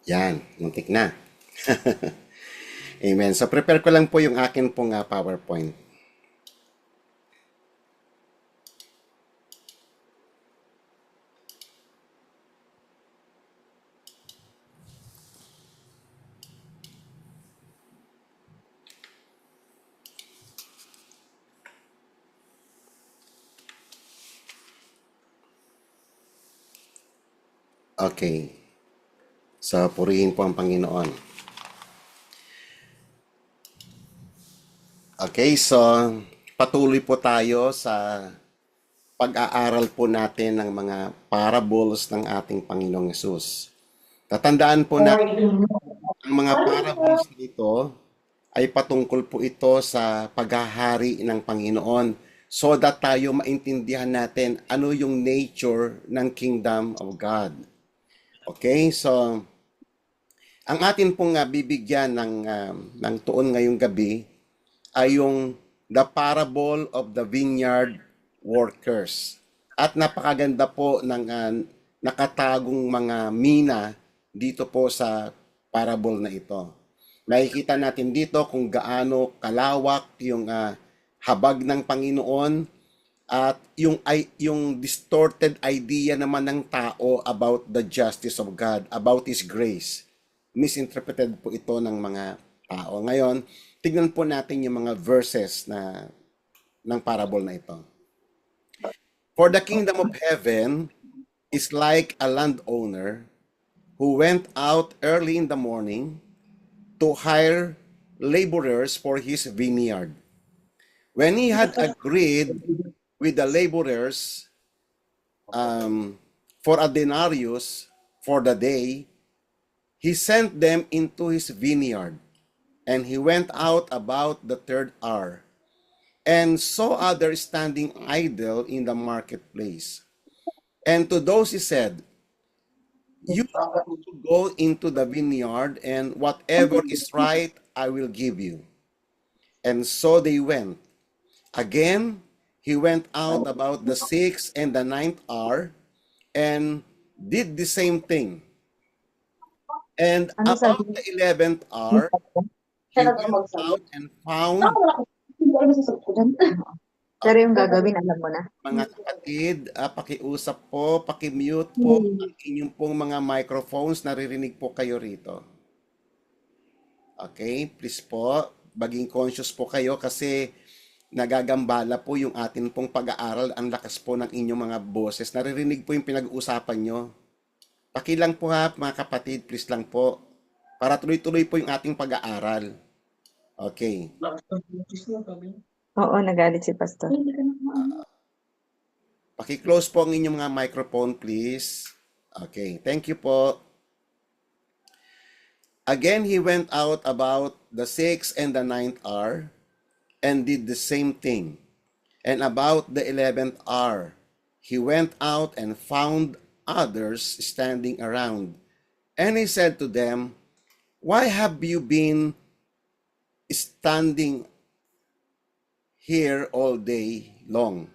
Yan, muntik na. Amen. So prepare ko lang po yung akin pong PowerPoint. Okay. So purihin po ang Panginoon. Okay, so patuloy po tayo sa pag-aaral po natin ng mga parables ng ating Panginoong Yesus. Tatandaan po natin ang mga parables nito ay patungkol po ito sa paghahari ng Panginoon so that tayo maintindihan natin ano yung nature ng Kingdom of God. Okay, so ang atin pong bibigyan ng tuon ngayong gabi ay yung The Parable of the Vineyard Workers. At napakaganda po ng nakatagong mga mina dito po sa parable na ito. Nakikita natin dito kung gaano kalawak yung habag ng Panginoon at yung distorted idea naman ng tao about the justice of God, about His grace. Misinterpreted po ito ng mga tao. Ngayon, tignan po natin yung mga verses ng parable na ito. For the kingdom of heaven is like a landowner who went out early in the morning to hire laborers for his vineyard. When he had agreed with the laborers for a denarius for the day, he sent them into his vineyard, and he went out about the third hour, and saw others standing idle in the marketplace. And to those he said, you also go into the vineyard, and whatever is right, I will give you. And so they went. Again, he went out about the sixth and the ninth hour, and did the same thing. And Ano sabi about the 11th hour, he went out and found Pero yung gagawin, alam mo na. mga kapatid, pakiusap po, pakimute po ang inyong pong mga microphones. Naririnig po kayo rito. Okay, please po, maging conscious po kayo kasi nagagambala po yung atin pong pag-aaral. Ang lakas po ng inyong mga boses. Naririnig po yung pinag-uusapan nyo. Pakilang po ha, mga kapatid, please lang po. Para tuloy-tuloy po yung ating pag-aaral. Okay. Oo, nagalit si Pastor. Paki-close po ang inyong mga microphone, please. Okay, thank you po. Again, he went out about the sixth and the ninth hour, and did the same thing. And about the 11th hour, he went out and found others standing around. And he said to them, why have you been standing here all day long?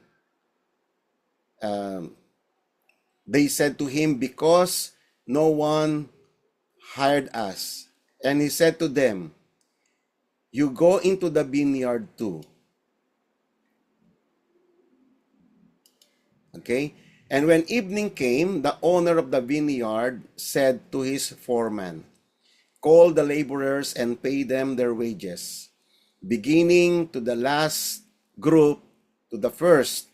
They said to him, because no one hired us. And he said to them, you go into the vineyard too. Okay? And when evening came, the owner of the vineyard said to his foreman, call the laborers and pay them their wages, beginning to the last group to the first.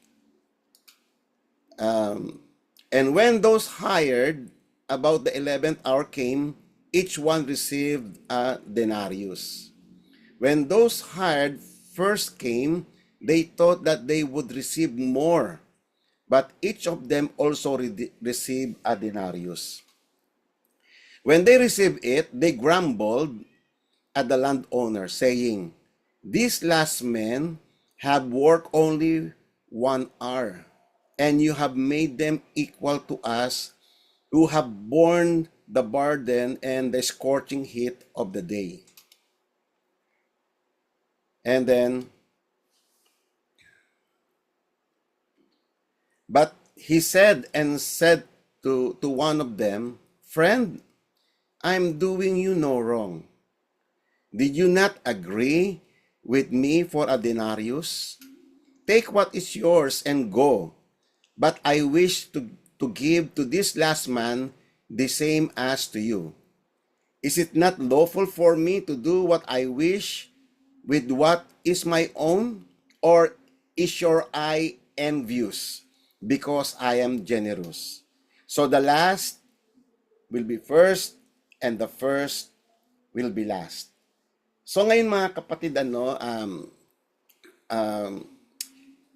And when those hired about the 11th hour came, each one received a denarius. When those hired first came, they thought that they would receive more, but each of them also received a denarius. When they received it, they grumbled at the landowner, saying, these last men have worked only 1 hour, and you have made them equal to us who have borne the burden and the scorching heat of the day. And then, but he said to one of them, friend, I'm doing you no wrong. Did you not agree with me for a denarius? Take what is yours and go. But I wish to give to this last man the same as to you. Is it not lawful for me to do what I wish with what is my own? Or is your eye envious because I am generous? So the last will be first, and the first will be last. So ngayon mga kapatid,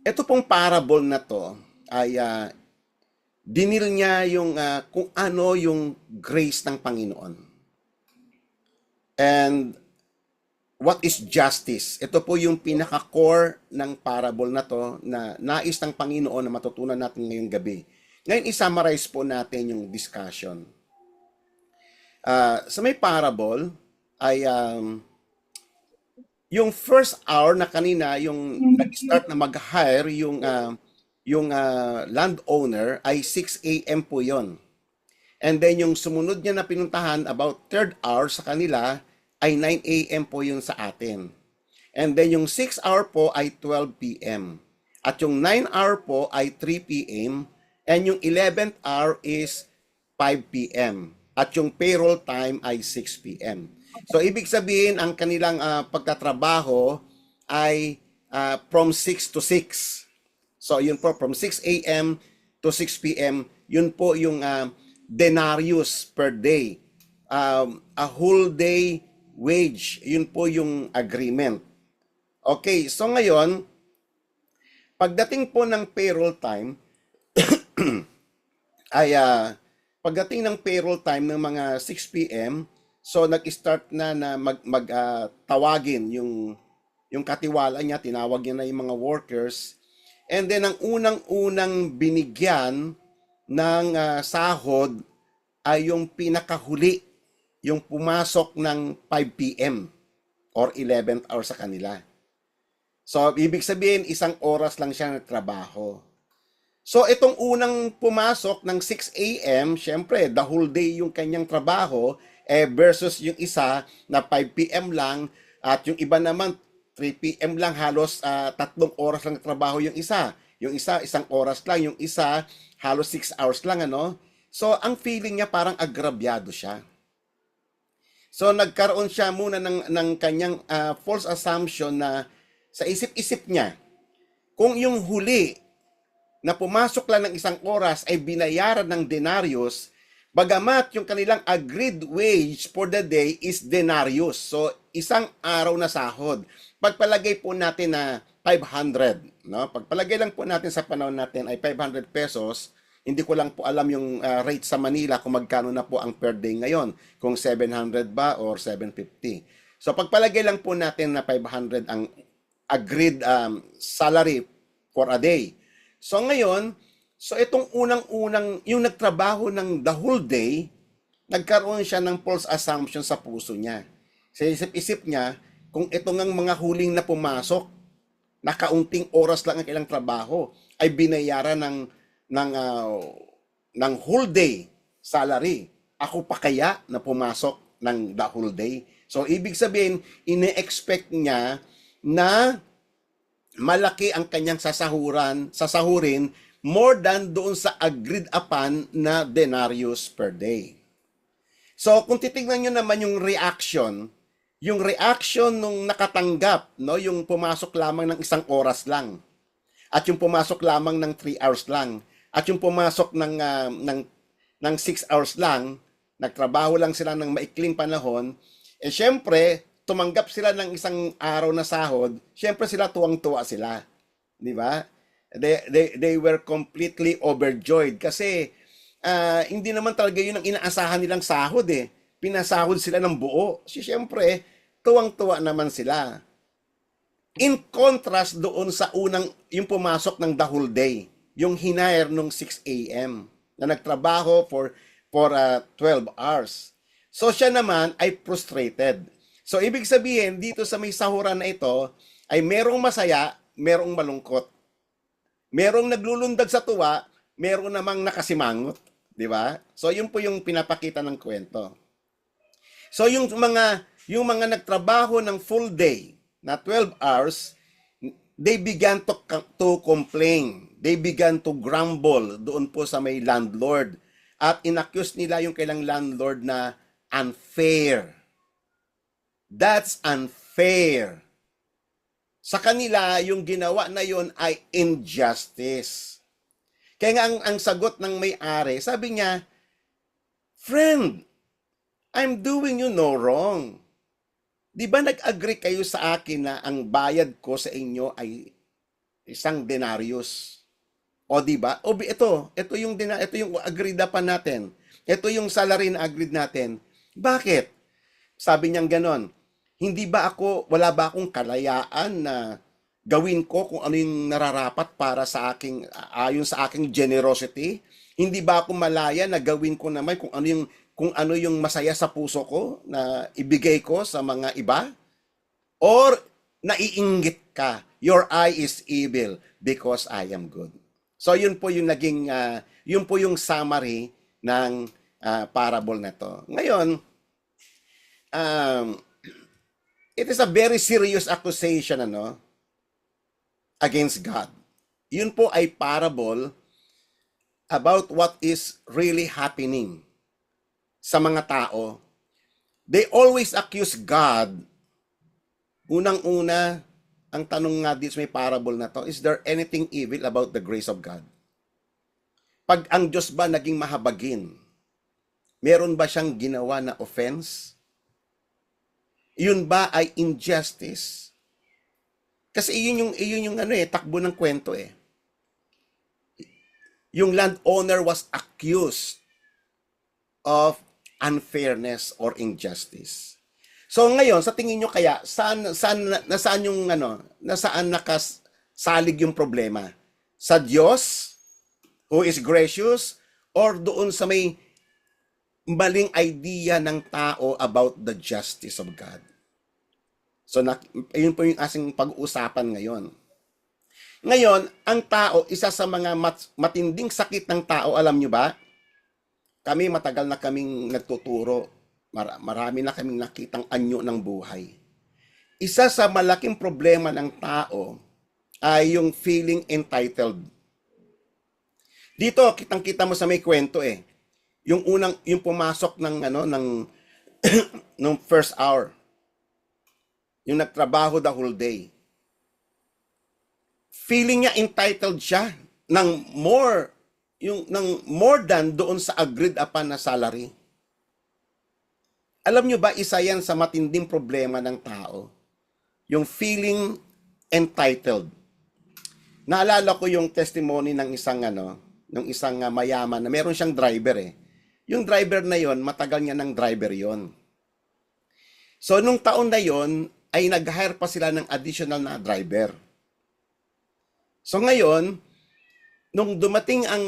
ito pong parable na to ay dinil niya yung kung ano yung grace ng Panginoon. And what is justice? Ito po yung pinaka-core ng parable na to na nais ng Panginoon na matutunan natin ngayong gabi. Ngayon, i-summarize po natin yung discussion. Sa may parable ay yung first hour na kanina, yung nag-start na mag-hire yung landowner ay 6 a.m. po yon. And then yung sumunod niya na pinuntahan about third hour sa kanila ay 9 a.m. po yun sa atin. And then yung 6 hour po ay 12 p.m. At yung 9 hour po ay 3 p.m. And yung 11th hour is 5 p.m. At yung payroll time ay 6 p.m. So ibig sabihin ang kanilang pagtatrabaho ay from 6 to 6. So yun po, from 6 a.m. to 6 p.m. Yun po yung denarius per day. A whole day wage. Yun po yung agreement. Okay, so ngayon, pagdating po ng payroll time, ay pagdating ng payroll time ng mga 6 p.m., so nag-start na tawagin yung katiwala niya, tinawag niya na yung mga workers. And then ang unang-unang binigyan ng sahod ay yung pinakahuli, yung pumasok ng 5 p.m. or 11th hour sa kanila. So, ibig sabihin, isang oras lang siya nagtrabaho. So, itong unang pumasok ng 6 a.m., syempre, the whole day yung kanyang trabaho, versus yung isa na 5 p.m. lang, at yung iba naman, 3 p.m. lang, halos 3 oras lang trabaho yung isa. Yung isa, 1 oras lang. Yung isa, halos 6 hours lang, ano? So, ang feeling niya parang agrabyado siya. So, nagkaroon siya muna ng kanyang false assumption na sa isip-isip niya, kung yung huli na pumasok lang ng 1 oras ay binayaran ng denarius, bagamat yung kanilang agreed wage for the day is denarius. So, 1 araw na sahod. Pagpalagay po natin na 500, no? Pagpalagay lang po natin sa panahon natin ay 500 pesos. Hindi ko lang po alam yung rate sa Manila kung magkano na po ang per day ngayon. Kung 700 ba or 750. So pagpalagay lang po natin na 500 ang agreed salary for a day. So ngayon, so itong unang-unang, yung nagtrabaho ng the whole day, nagkaroon siya ng false assumption sa puso niya. Sa isip-isip niya, kung ito ngang mga huling na pumasok, nakaunting oras lang ang kailang trabaho, ay binayaran ng whole day salary. Ako pa kaya na pumasok ng the whole day? So, ibig sabihin, ine-expect niya na malaki ang kanyang sasahurin more than doon sa agreed upon na denarius per day. So, kung titignan nyo naman yung reaction nung nakatanggap, no, yung pumasok lamang ng 1 oras lang, at yung pumasok lamang ng 3 hours lang, at yung pumasok ng 6 hours lang, nagtrabaho lang sila ng maikling panahon, syempre, tumanggap sila ng 1 araw na sahod, syempre sila tuwang-tuwa sila. Di ba? They were completely overjoyed kasi hindi naman talaga yun ang inaasahan nilang sahod eh. Pinasahod sila ng buo. Syempre, tuwang-tuwa naman sila. In contrast doon sa yung pumasok ng the whole day, yung hinire nung 6 a.m. na nagtrabaho for 12 hours. So siya naman ay frustrated. So ibig sabihin, dito sa may sahuran na ito, ay merong masaya, merong malungkot. Merong naglulundag sa tuwa, merong namang nakasimangot. Di ba? So yun po yung pinapakita ng kwento. So yung mga nagtrabaho ng full day na 12 hours, they began to complain. They began to grumble doon po sa may landlord. At inaccuse nila yung kailang landlord na unfair. That's unfair. Sa kanila, yung ginawa na yon ay injustice. Kaya nga ang sagot ng may-ari, sabi niya, "Friend, I'm doing you no wrong. Di ba nag-agree kayo sa akin na ang bayad ko sa inyo ay 1 denarius? O di ba? Ito yung agreed pa natin. Ito yung salary na agreed natin. Bakit?" Sabi niyang ganon, wala ba akong kalayaan na gawin ko kung ano yung nararapat para sa aking, ayon sa aking generosity? Hindi ba ako malaya na gawin ko naman kung ano yung masaya sa puso ko na ibigay ko sa mga iba? Or naiinggit ka, your eye is evil because I am good. So yun po yung yun po yung summary ng parable na to. Ngayon, it is a very serious accusation against God. Yun po ay parable about what is really happening sa mga tao. They always accuse God. Unang-una, ang tanong nga dito sa may parable na to, is there anything evil about the grace of God? Pag ang Diyos ba naging mahabagin, meron ba siyang ginawa na offense? Yun ba ay injustice? Kasi iyon yung takbo ng kwento eh. Yung landowner was accused of unfairness or injustice. So ngayon, sa tingin nyo kaya, nasaan nakasalig yung problema? Sa Diyos, who is gracious, or doon sa may maling idea ng tao about the justice of God? So, yun po yung asing pag-uusapan ngayon. Ngayon, ang tao, isa sa mga matinding sakit ng tao, alam nyo ba? Kami, matagal na kaming nagtuturo. Marami na kaming nakitang anyo ng buhay. Isa sa malaking problema ng tao ay yung feeling entitled. Dito, kitang-kita mo sa may kwento eh. Yung pumasok ng first hour. Yung nagtrabaho the whole day. Feeling niya entitled siya ng more than doon sa agreed upon na salary. Alam nyo ba, isa yan sa matinding problema ng tao? Yung feeling entitled. Naalala ko yung testimony ng isang mayaman na meron siyang driver eh. Yung driver na yon, matagal niya ng driver yon. So nung taon na yon ay nag-hire pa sila ng additional na driver. So ngayon, nung dumating ang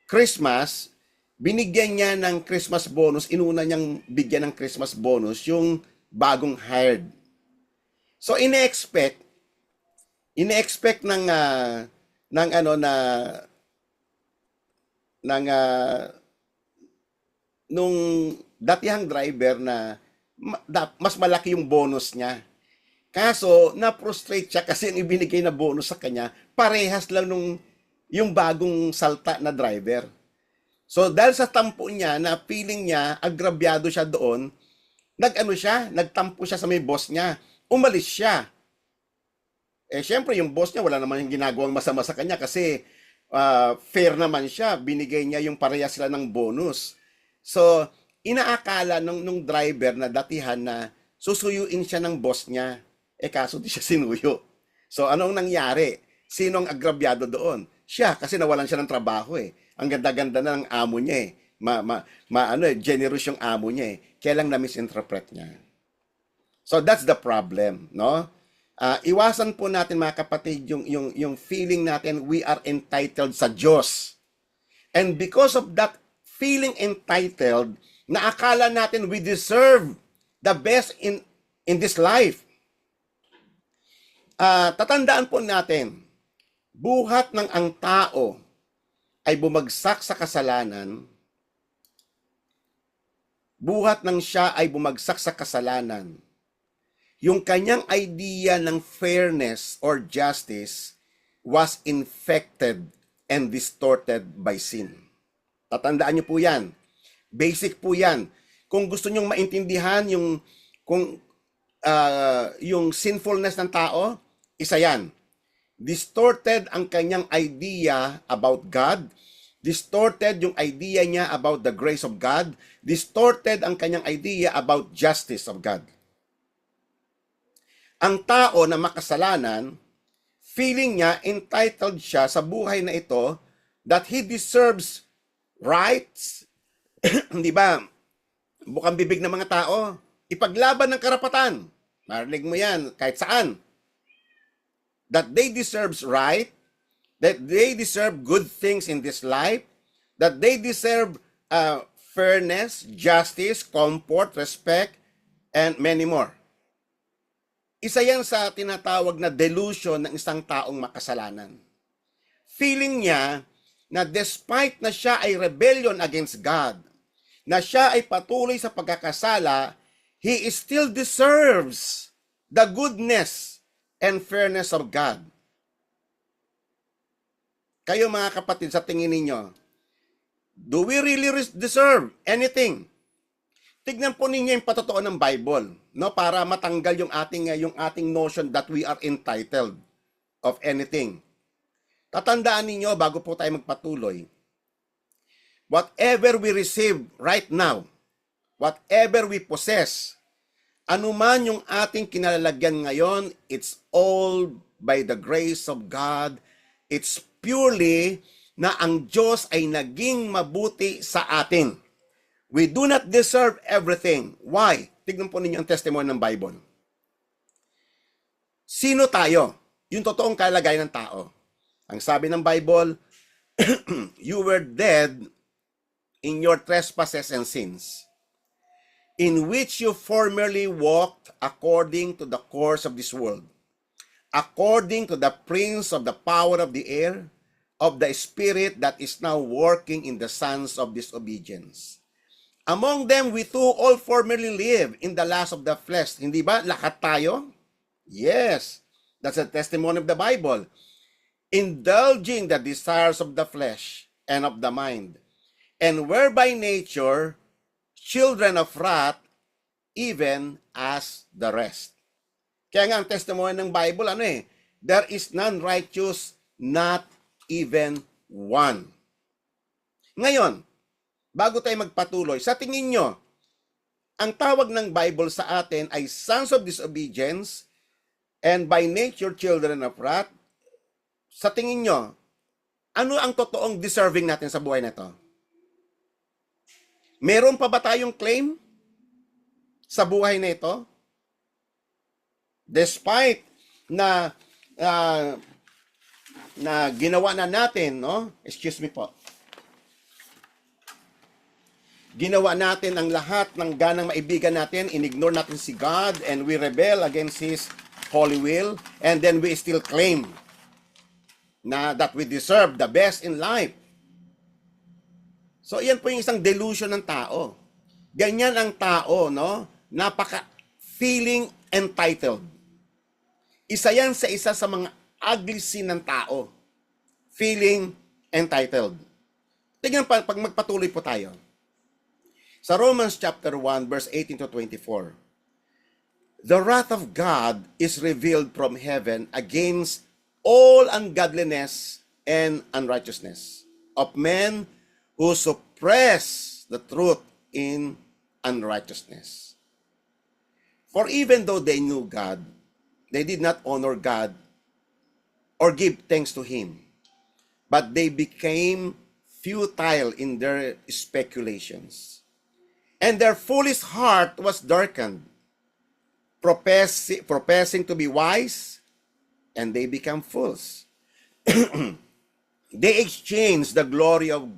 Christmas, binigyan niya ng Christmas bonus, inuna niyang bigyan ng Christmas bonus yung bagong hired. So ine-expect nung datihang driver na mas malaki yung bonus niya. Kaso, na-frustrate siya kasi ang ibinigay na bonus sa kanya, parehas lang yung bagong salta na driver. So, dahil sa tampo niya, na feeling niya, agrabyado siya doon, nagtampo siya sa may boss niya. Umalis siya. Syempre, yung boss niya, wala naman yung ginagawang masama sa kanya kasi fair naman siya. Binigay niya yung parehas sila ng bonus. So, inaakala nung driver na datihan na susuyuin siya ng boss niya. Kaso di siya sinuyo. So, anong nangyari? Sino ang agrabyado doon? Siya, kasi nawalan siya ng trabaho eh. Ang ganda-ganda na ng amo niya eh. Generous yung amo niya eh. Kaya lang na-misinterpret niya. So, that's the problem, no? Iwasan po natin mga kapatid yung feeling natin we are entitled sa Diyos. And because of that feeling entitled, naakala natin we deserve the best in this life. Tatandaan po natin, buhat ng ang tao ay bumagsak sa kasalanan, buhat nang siya ay bumagsak sa kasalanan. Yung kanyang idea ng fairness or justice was infected and distorted by sin. Tatandaan niyo po yan. Basic po yan. Kung gusto nyong maintindihan yung sinfulness ng tao, isa yan. Distorted ang kanyang idea about God. Distorted yung idea niya about the grace of God. Distorted ang kanyang idea about justice of God. Ang tao na makasalanan, feeling niya entitled siya sa buhay na ito that he deserves rights. Di ba? Bukang bibig ng mga tao, ipaglaban ng karapatan. Marinig mo yan kahit saan. That they deserve right, that they deserve good things in this life, that they deserve fairness, justice, comfort, respect, and many more. Isa yan sa tinatawag na delusion ng isang taong makasalanan. Feeling niya na despite na siya ay rebellion against God, na siya ay patuloy sa pagkakasala, he still deserves the goodness and fairness of God. Kayo mga kapatid, sa tingin ninyo, do we really deserve anything? Tignan po ninyo yung patotoo ng Bible, no, para matanggal yung ating notion that we are entitled of anything. Tatandaan ninyo bago po tayo magpatuloy, whatever we receive right now, whatever we possess, anuman yung ating kinalalagyan ngayon, it's all by the grace of God. It's purely na ang Diyos ay naging mabuti sa atin. We do not deserve everything. Why? Tignan po ninyo ang testimony ng Bible. Sino tayo? Yung totoong kalagayan ng tao. Ang sabi ng Bible, you were dead in your trespasses and sins, in which you formerly walked according to the course of this world, according to the prince of the power of the air, of the spirit that is now working in the sons of disobedience. Among them, we too all formerly live in the lust of the flesh. Hindi ba? Lahat tayo? Yes. That's the testimony of the Bible. Indulging the desires of the flesh and of the mind. And were by nature children of wrath, even as the rest. Kaya nga ang testimony ng Bible, there is none righteous, not even one. Ngayon, bago tayo magpatuloy, sa tingin nyo, ang tawag ng Bible sa atin ay sons of disobedience and by nature children of wrath. Sa tingin nyo, ano ang totoong deserving natin sa buhay na ito? Meron pa ba tayong claim sa buhay na ito? Despite na ginawa na natin, no? Excuse me po. Ginawa natin ang lahat ng ganang maibigan natin, inignore natin si God, and we rebel against His holy will, and then we still claim na that we deserve the best in life. So, iyan po yung isang delusion ng tao. Ganyan ang tao, no? Feeling entitled. Isa yan sa isa sa mga ugly sin ng tao. Feeling entitled. Tingnan pag magpatuloy po tayo. Sa Romans chapter 1, verse 18 to 24, the wrath of God is revealed from heaven against all ungodliness and unrighteousness of men who suppress the truth in unrighteousness. For even though they knew God, they did not honor God or give thanks to Him, but they became futile in their speculations. And their foolish heart was darkened, professing to be wise, and they become fools. They exchanged the glory of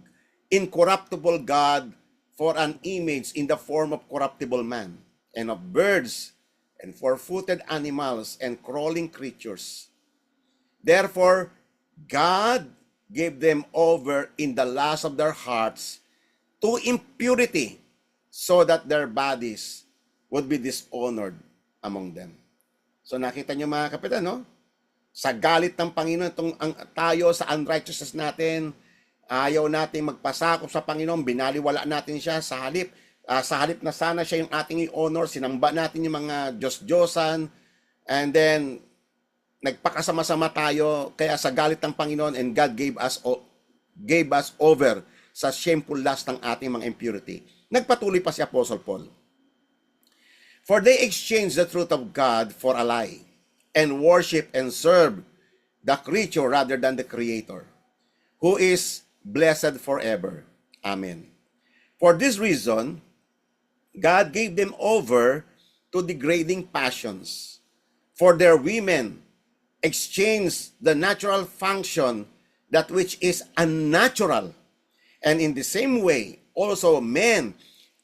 incorruptible God for an image in the form of corruptible man, and of birds, and four-footed animals, and crawling creatures. Therefore, God gave them over in the lust of their hearts to impurity, so that their bodies would be dishonored among them. So nakita niyo mga kapitan, no? Sa galit ng Panginoon, tayo sa unrighteousness natin, ayaw natin magpasakop sa Panginoon, binaliwala natin siya sa halip na sana siya yung ating i-honor, sinamba natin yung mga Diyos-Diyosan, and then nagpakasama-sama tayo, kaya sa galit ng Panginoon, and God gave us over sa shameful lust ng ating mga impurity. Nagpatuloy pa si Apostle Paul. For they exchanged the truth of God for a lie, and worship and serve the creature rather than the Creator, who is blessed forever. Amen. For this reason, God gave them over to degrading passions. For their women exchanged the natural function, that which is unnatural. And in the same way, also men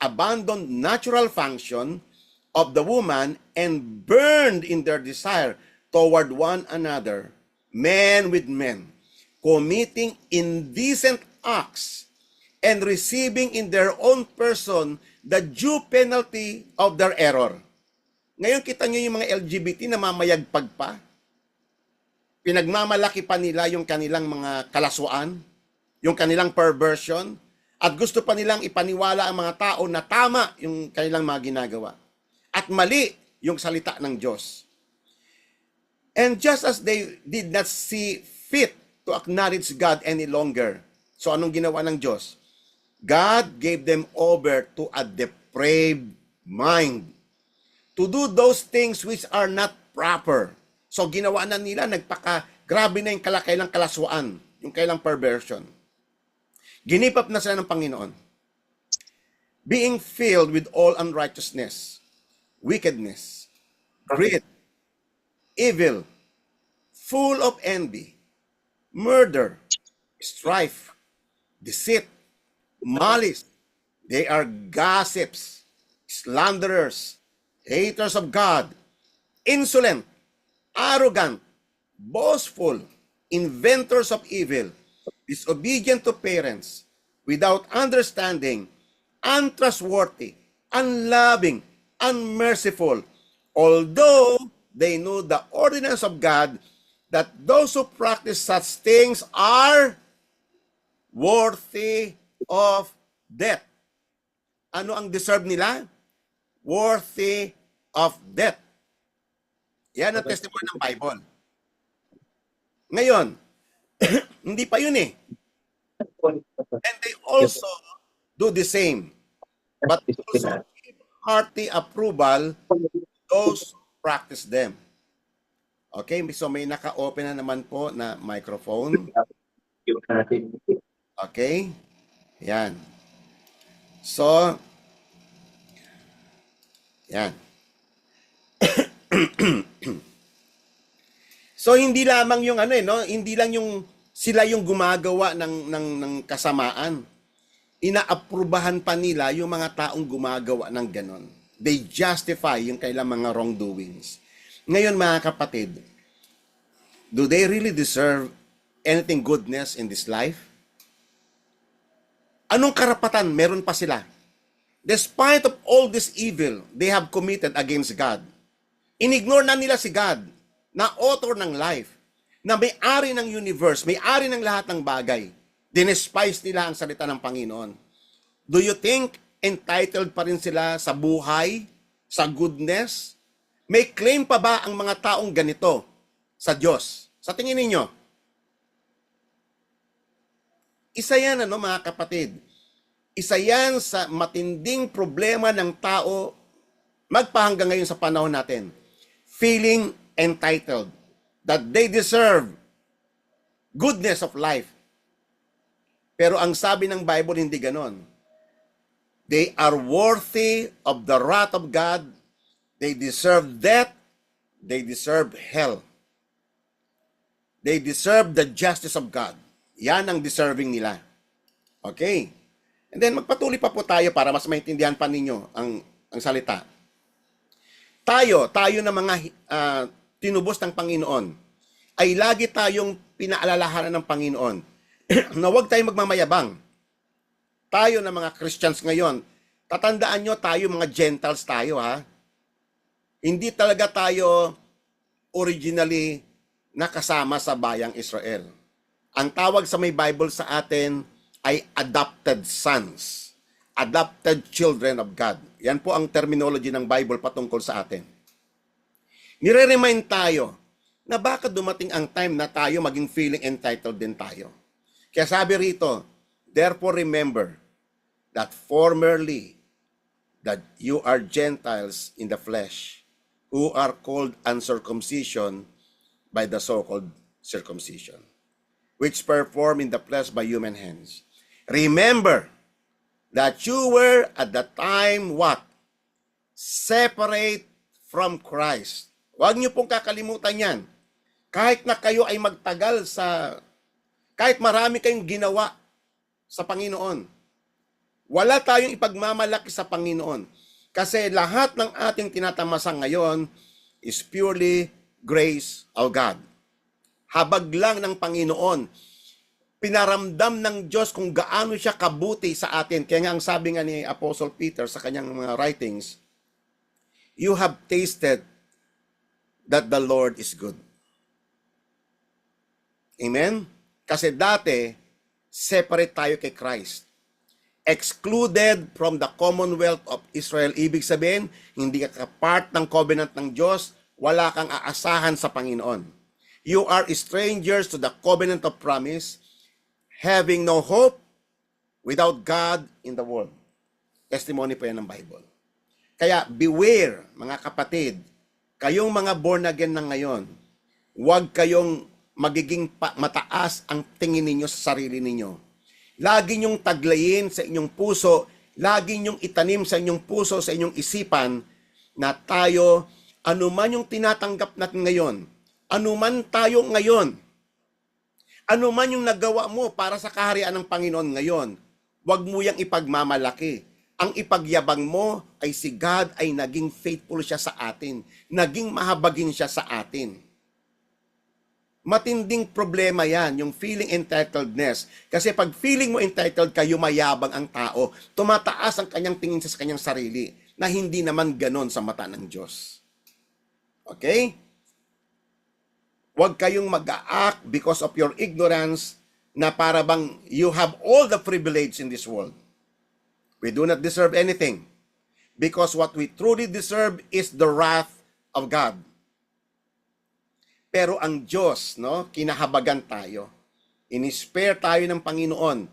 abandoned natural function of the woman and burned in their desire toward one another, men with men, committing indecent acts and receiving in their own person the due penalty of their error. Ngayon kita nyo yung mga LGBT na mamayagpag pa, pinagmamalaki pa nila yung kanilang mga kalaswaan, yung kanilang perversion, at gusto pa nilang ipaniwala ang mga tao na tama yung kanilang mga ginagawa. At mali yung salita ng Diyos. And just as they did not see fit to acknowledge God any longer, so anong ginawa ng Diyos? God gave them over to a depraved mind to do those things which are not proper. So ginawa na nila, grabe na yung kailang kalaswaan, yung kailang perversion. Ginipap na sila ng Panginoon. Being filled with all unrighteousness, wickedness, greed, evil, full of envy, murder, strife, deceit, malice. They are gossips, slanderers, haters of God, insolent, arrogant, boastful, inventors of evil, disobedient to parents, without understanding, untrustworthy, unloving, unmerciful, although they know the ordinance of God, that those who practice such things are worthy of death. Ano ang deserve nila? Worthy of death. Yan ang testimony ng Bible. Ngayon, hindi pa yun eh. And they also do the same. But also give hearty approval to those who practice them. Okay, so may naka-open na naman po na microphone. Okay? Yan. So, yan. So hindi lamang yung hindi lang yung sila yung gumagawa ng kasamaan. Inaaprubahan pa nila yung mga taong gumagawa ng ganon. They justify yung kailang mga wrongdoings. Ngayon mga kapatid, do they really deserve anything goodness in this life? Anong karapatan meron pa sila? Despite of all this evil they have committed against God, inignore na nila si God, na author ng life, na may-ari ng universe, may-ari ng lahat ng bagay. Dinespise nila ang salita ng Panginoon. Do you think entitled pa rin sila sa buhay, sa goodness? May claim pa ba ang mga taong ganito sa Diyos? Sa tingin ninyo? Isa yan, mga kapatid. Isa yan sa matinding problema ng tao magpahanggang ngayon sa panahon natin. Feeling entitled, that they deserve goodness of life. Pero ang sabi ng Bible, hindi ganon. They are worthy of the wrath of God. They deserve death. They deserve hell. They deserve the justice of God. Yan ang deserving nila. Okay? And then magpatuloy pa po tayo para mas maintindihan pa ninyo ang salita. Tayo na mga tinubos ng Panginoon, ay lagi tayong pinaalalahanan ng Panginoon na huwag tayong magmamayabang. Tayo na mga Christians ngayon, Tatandaan nyo, tayo mga Gentiles tayo, ha? Hindi talaga tayo originally nakasama sa bayang Israel. Ang tawag sa may Bible sa atin ay adopted sons, adopted children of God. Yan po ang terminology ng Bible patungkol sa atin. Nire-remind tayo na baka dumating ang time na tayo maging feeling entitled din tayo. Kaya sabi rito, therefore remember that formerly that you are Gentiles in the flesh, who are called uncircumcision by the so-called circumcision, which performed in the flesh by human hands. Remember that you were at the time what? Separate from Christ. Huwag niyo pong kakalimutan yan. Kahit na kayo ay magtagal kahit marami kayong ginawa sa Panginoon, wala tayong ipagmamalaki sa Panginoon. Kasi lahat ng ating tinatamasa ngayon is purely grace of God. Habag lang ng Panginoon. Pinaramdam ng Diyos kung gaano siya kabuti sa atin. Kaya nga ang sabi nga ni Apostle Peter sa kanyang mga writings, you have tasted that the Lord is good. Amen? Kasi dati, separate tayo kay Christ. Excluded from the commonwealth of Israel. Ibig sabihin, hindi ka part ng covenant ng Diyos, wala kang aasahan sa Panginoon. You are strangers to the covenant of promise, having no hope without God in the world. Testimony po yan ng Bible. Kaya beware, mga kapatid, kayong mga born again na ngayon, huwag kayong magiging mataas ang tingin ninyo sa sarili ninyo. Lagi nyong taglayin sa inyong puso, lagi nyong itanim sa inyong puso, sa inyong isipan, na tayo, anuman yung tinatanggap natin ngayon, anuman tayo ngayon, anuman yung nagawa mo para sa kaharian ng Panginoon ngayon, huwag mo yang ipagmamalaki. Ang ipagyabang mo ay si God ay naging faithful siya sa atin, naging mahabagin siya sa atin. Matinding problema yan, yung feeling entitledness. Kasi pag feeling mo entitled ka, yumayabang ang tao. Tumataas ang kanyang tingin sa kanyang sarili na hindi naman ganon sa mata ng Diyos. Okay? Huwag kayong mag-a-act because of your ignorance na para bang you have all the privilege in this world. We do not deserve anything because what we truly deserve is the wrath of God. Pero ang Diyos, no, kinahabagan tayo. In-spare tayo ng Panginoon.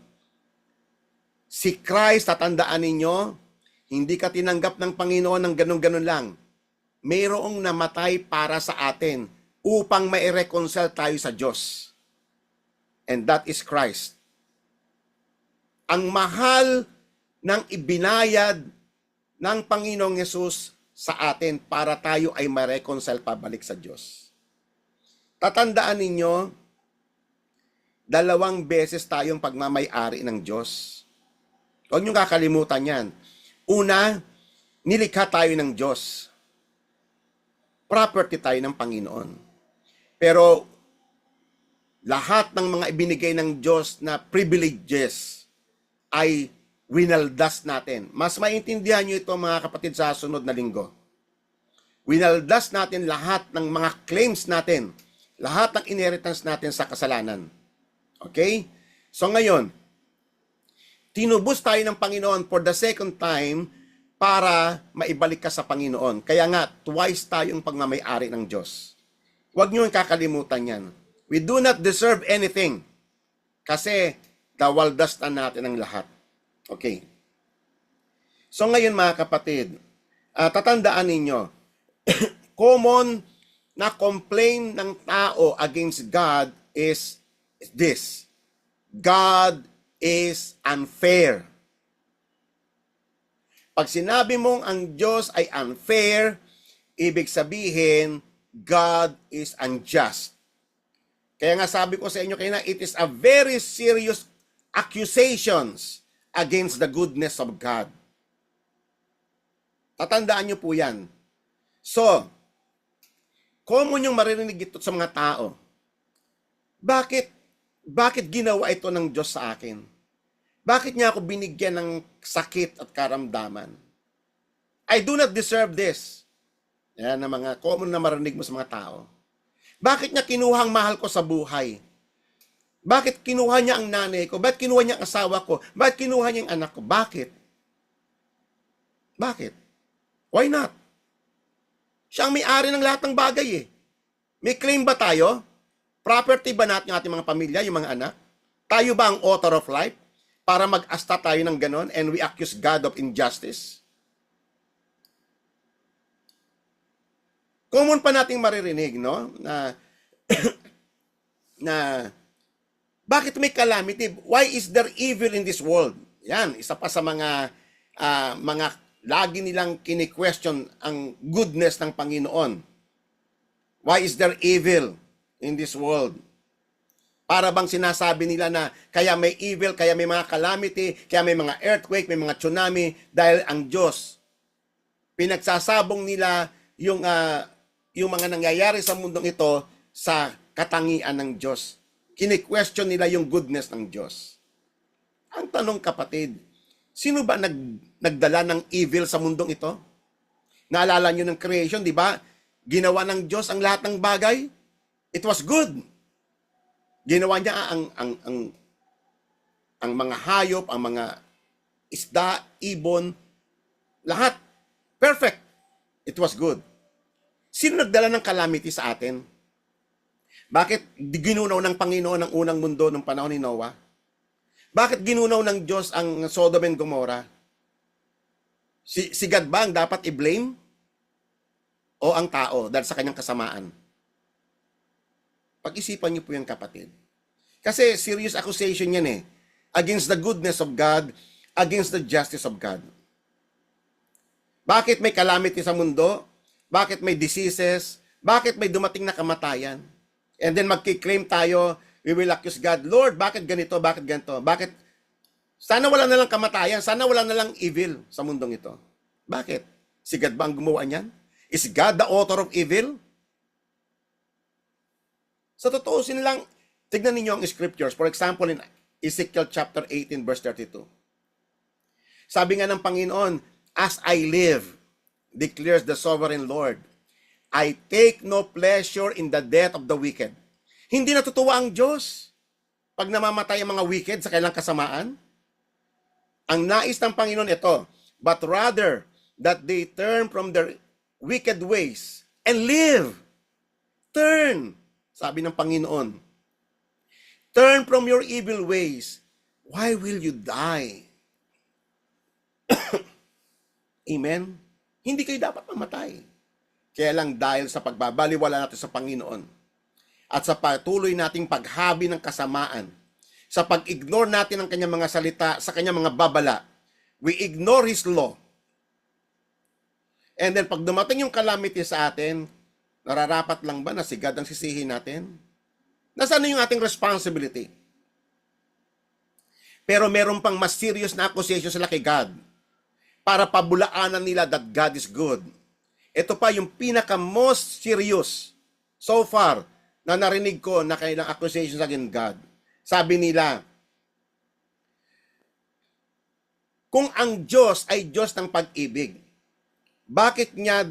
Si Christ, tatandaan ninyo, hindi ka tinanggap ng Panginoon ng ganun-ganun lang. Mayroong namatay para sa atin upang mai-reconcile tayo sa Diyos. And that is Christ. Ang mahal ng ibinayad ng Panginoong Yesus sa atin para tayo ay ma-reconcile pabalik sa Diyos. Tatandaan ninyo, 2 beses tayong pagmamay-ari ng Diyos. Huwag niyong kakalimutan yan. Una, nilikha tayo ng Diyos. Property tayo ng Panginoon. Pero lahat ng mga ibinigay ng Diyos na privileges ay winaldas natin. Mas maintindihan niyo ito, mga kapatid, sa sunod na linggo. Winaldas natin lahat ng mga claims natin, lahat ng inheritance natin sa kasalanan. Okay? So ngayon, tinubos tayo ng Panginoon for the second time para maibalik ka sa Panginoon. Kaya nga, twice tayong pagmamay-ari ng Diyos. Huwag niyo kakalimutan yan. We do not deserve anything kasi dawaldas na natin ang lahat. Okay. So ngayon, mga kapatid, tatandaan ninyo, common na complaint ng tao against God is this: God is unfair. Pag sinabi mong ang Diyos ay unfair, ibig sabihin, God is unjust. Kaya nga sabi ko sa inyo kanina, it is a very serious accusations against the goodness of God. Tatandaan nyo po yan. So, common yung maririnig ito sa mga tao. Bakit ginawa ito ng Diyos sa akin? Bakit niya ako binigyan ng sakit at karamdaman? I do not deserve this. Yan ang mga common na marinig mo sa mga tao. Bakit niya kinuha ang mahal ko sa buhay? Bakit kinuha niya ang nanay ko? Bakit kinuha niya ang asawa ko? Bakit kinuha niya ang anak ko? Bakit? Bakit? Why not? Siya ang may-ari ng lahat ng bagay eh. May claim ba tayo? Property ba natin yung ating mga pamilya, yung mga anak? Tayo ba ang author of life? Para mag-asta tayo ng ganon and we accuse God of injustice? Common pa nating maririnig, no? Na bakit may calamity? Why is there evil in this world? Yan, isa pa sa mga lagi nilang kini-question ang goodness ng Panginoon. Why is there evil in this world? Para bang sinasabi nila na kaya may evil, kaya may mga calamity, kaya may mga earthquake, may mga tsunami, dahil ang Diyos. Pinagsasabong nila yung mga nangyayari sa mundong ito sa katangian ng Diyos. Kini-question nila yung goodness ng Diyos. Ang tanong, kapatid, sino ba nagdala ng evil sa mundong ito? Naalala nyo ng creation, di ba? Ginawa ng Diyos ang lahat ng bagay. It was good. Ginawa niya ang mga hayop, ang mga isda, ibon, lahat. Perfect. It was good. Sino nagdala ng calamity sa atin? Bakit ginunaw ng Panginoon ang unang mundo ng panahon ni Noah? Bakit ginunaw ng Diyos ang Sodom and Gomorrah? Si God ba ang dapat i-blame? O ang tao dahil sa kanyang kasamaan? Pag-isipan niyo po yan, kapatid. Kasi serious accusation yan eh. Against the goodness of God, against the justice of God. Bakit may calamity sa mundo? Bakit may diseases? Bakit may dumating na kamatayan? And then magkiklaim tayo, we will accuse God, Lord, bakit ganito? Bakit ganito? Bakit? Sana wala na lang kamatayan, sana wala na lang evil sa mundong ito. Bakit? Si God ba ang gumawa niyan? Is God the author of evil? Sa totoo lang, tignan ninyo ang scriptures. For example, in Ezekiel chapter 18, verse 32. Sabi nga ng Panginoon, as I live, declares the sovereign Lord, I take no pleasure in the death of the wicked. Hindi natutuwa ang Diyos pag namamatay ang mga wicked sa kailang kasamaan. Ang nais ng Panginoon ito, but rather that they turn from their wicked ways and live. Turn, sabi ng Panginoon. Turn from your evil ways. Why will you die? Amen? Hindi kayo dapat mamatay. Kaya lang dahil sa pagbabaliwala natin sa Panginoon at sa patuloy nating paghabi ng kasamaan, sa pag-ignore natin ng kanyang mga salita, sa kanyang mga babala, we ignore His law. And then pag dumating yung calamity sa atin, nararapat lang ba na si God ang sisihin natin? Nasaan na yung ating responsibility? Pero meron pang mas serious na accusation sila kay God para pabulaanan nila that God is good. Ito pa yung pinaka-most serious so far na narinig ko na kailang accusations against God. Sabi nila, kung ang Diyos ay Diyos ng pag-ibig, bakit niya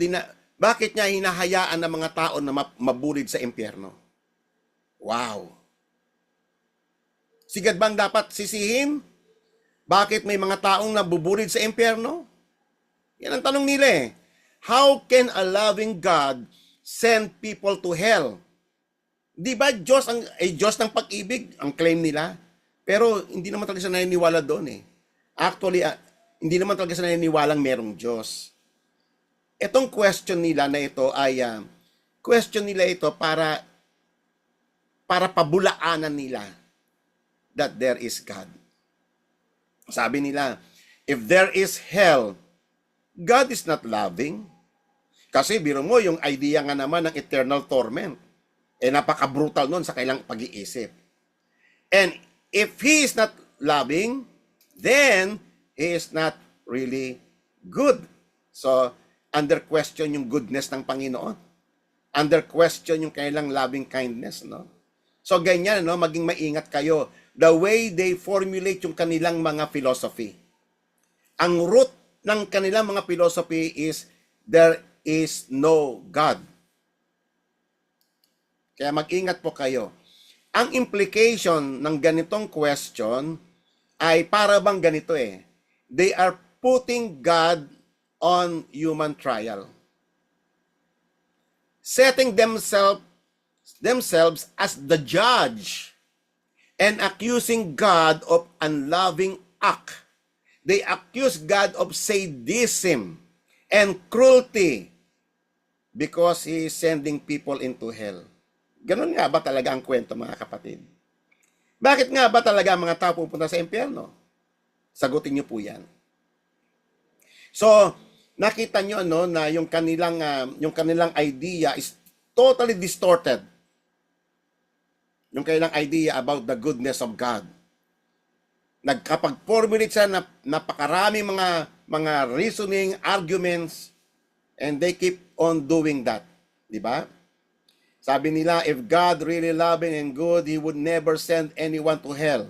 hinahayaan ng mga tao na mabulid sa impyerno? Wow! Si God bang dapat sisihin? Bakit may mga taong nabubulid sa impyerno? Yan ang tanong nila eh. How can a loving God send people to hell? Di ba Diyos Diyos ng pag-ibig ang claim nila? Pero hindi naman talaga sila naniniwala doon eh. Actually, hindi naman talaga sila naniniwalang merong Diyos. Itong question nila na ito ay question nila ito para pabulaanan nila that there is God. Sabi nila, if there is hell, God is not loving. Kasi biro mo, yung idea nga naman ng eternal torment, napaka-brutal nun sa kailang pag-iisip. And if He is not loving, then He is not really good. So, under question yung goodness ng Panginoon. Under question yung kailang loving kindness, no? So, ganyan, no? Maging maingat kayo. the way they formulate yung kanilang mga philosophy. Ang root ng kanilang mga philosophy is, there is no God. Kaya mag-ingat po kayo. Ang implication ng ganitong question ay para bang ganito eh. They are putting God on human trial. Setting themselves as the judge and accusing God of unloving act. They accuse God of sadism and cruelty because He is sending people into hell. Ganun nga ba talaga ang kwento, mga kapatid? Bakit nga ba talaga ang mga tao pupunta sa impyerno? Sagutin niyo po yan. So, nakita niyo no, na yung kanilang idea is totally distorted. Yung kanilang idea about the goodness of God. Nagkapag-formulate siya na napakarami mga reasoning, arguments, and they keep on doing that. Di ba? Sabi nila, if God really loving and good, He would never send anyone to hell.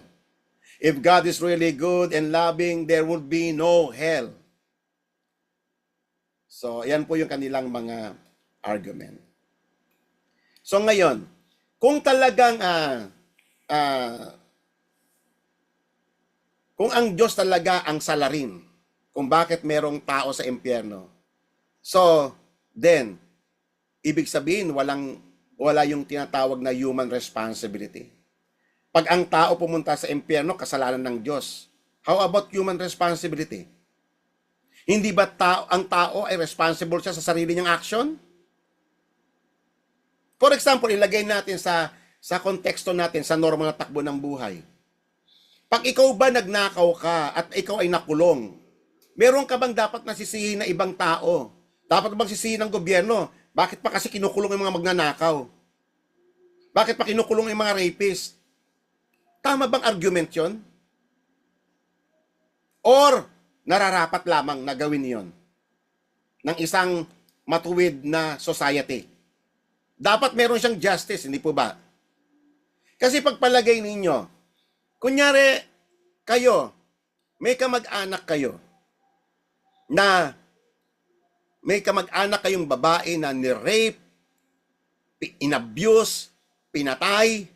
If God is really good and loving, there would be no hell. So, yan po yung kanilang mga argument. So, ngayon, kung talagang kung ang Diyos talaga ang salarin, kung bakit merong tao sa impyerno, so, then, ibig sabihin, wala yung tinatawag na human responsibility. Pag ang tao pumunta sa impyerno, kasalanan ng Diyos. How about human responsibility? Hindi ba ang tao ay responsible siya sa sarili niyang action? For example, ilagay natin sa konteksto natin, sa normal na takbo ng buhay. Pag ikaw ba nagnakaw ka at ikaw ay nakulong, meron ka bang dapat nasisihin na ibang tao? Dapat bang sisihin ng gobyerno? Bakit pa kasi kinukulong yung mga magnanakaw? Bakit pa kinukulong yung mga rapist? Tama bang argument yon? Or nararapat lamang na gawin yon ng isang matuwid na society? Dapat meron siyang justice, hindi po ba? Kasi pagpalagay ninyo, kunyari kayo, may kamag-anak kayo na may kamag-anak kayong babae na ni-rape, inabuse, pinatay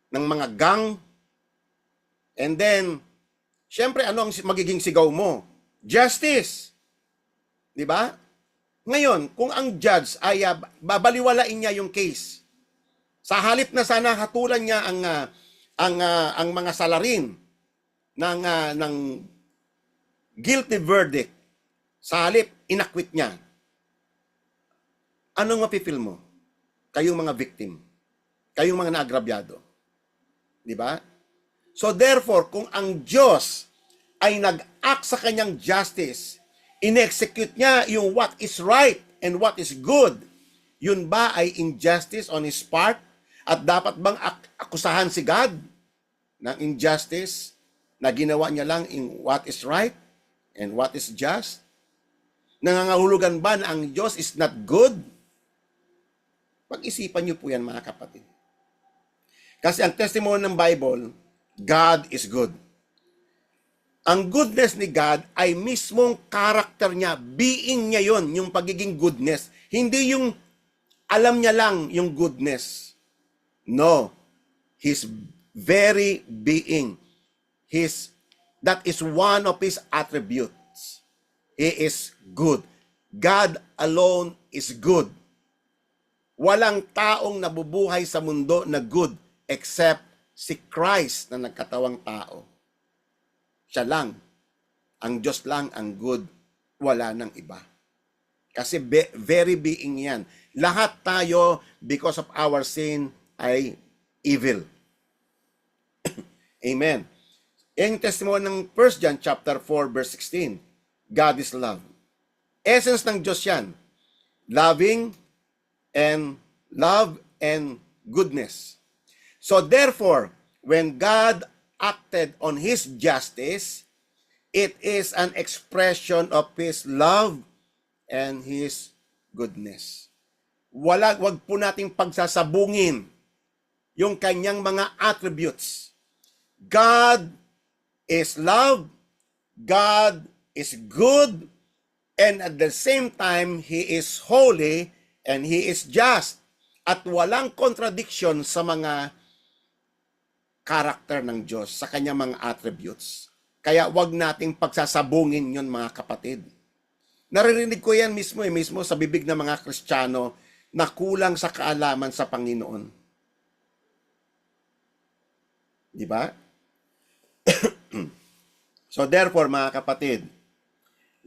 ng mga gang, and then, syempre, ano ang magiging sigaw mo? Justice! Di ba? Ngayon, kung ang judge ay babaliwalain niya yung case, sa halip na sana hatulan niya ang mga salarin ng guilty verdict, sa halip inakwit niya, anong mapipil mo? Kayong mga victim, kayong mga naagrabyado. Di ba? So therefore, kung ang Diyos ay nag-act sa kanyang justice, in-execute niya yung what is right and what is good, yun ba ay injustice on His part? At dapat bang akusahan si God ng injustice na ginawa niya lang in what is right and what is just? Nangangahulugan ba na ang Diyos is not good? Pag-isipan niyo po yan, mga kapatid. Kasi ang testimony ng Bible, God is good. Ang goodness ni God ay mismong karakter niya, being niya yon, yung pagiging goodness. Hindi yung alam niya lang yung goodness. No. His very being. That is one of His attributes. He is good. God alone is good. Walang taong nabubuhay sa mundo na good except si Christ na nagkatawang tao. Siya lang. Ang Diyos lang ang good. Wala nang iba. Kasi very being yan. Lahat tayo, because of our sin, ay evil. Amen. Yung testimony ng 1 John chapter 4 verse 16. God is love. Essence ng Diyos yan. Love and goodness. So therefore, when God acted on His justice, it is an expression of His love and His goodness. Wag po nating pagsasabungin yung kanyang mga attributes. God is love, God is good, and at the same time, He is holy and He is just. At walang contradiction sa mga karakter ng Diyos, sa kanyang mga attributes. Kaya wag nating pagsasabungin yun, mga kapatid. Naririnig ko yan mismo sa bibig ng mga Kristiyano na kulang sa kaalaman sa Panginoon. Di ba? So therefore, mga kapatid,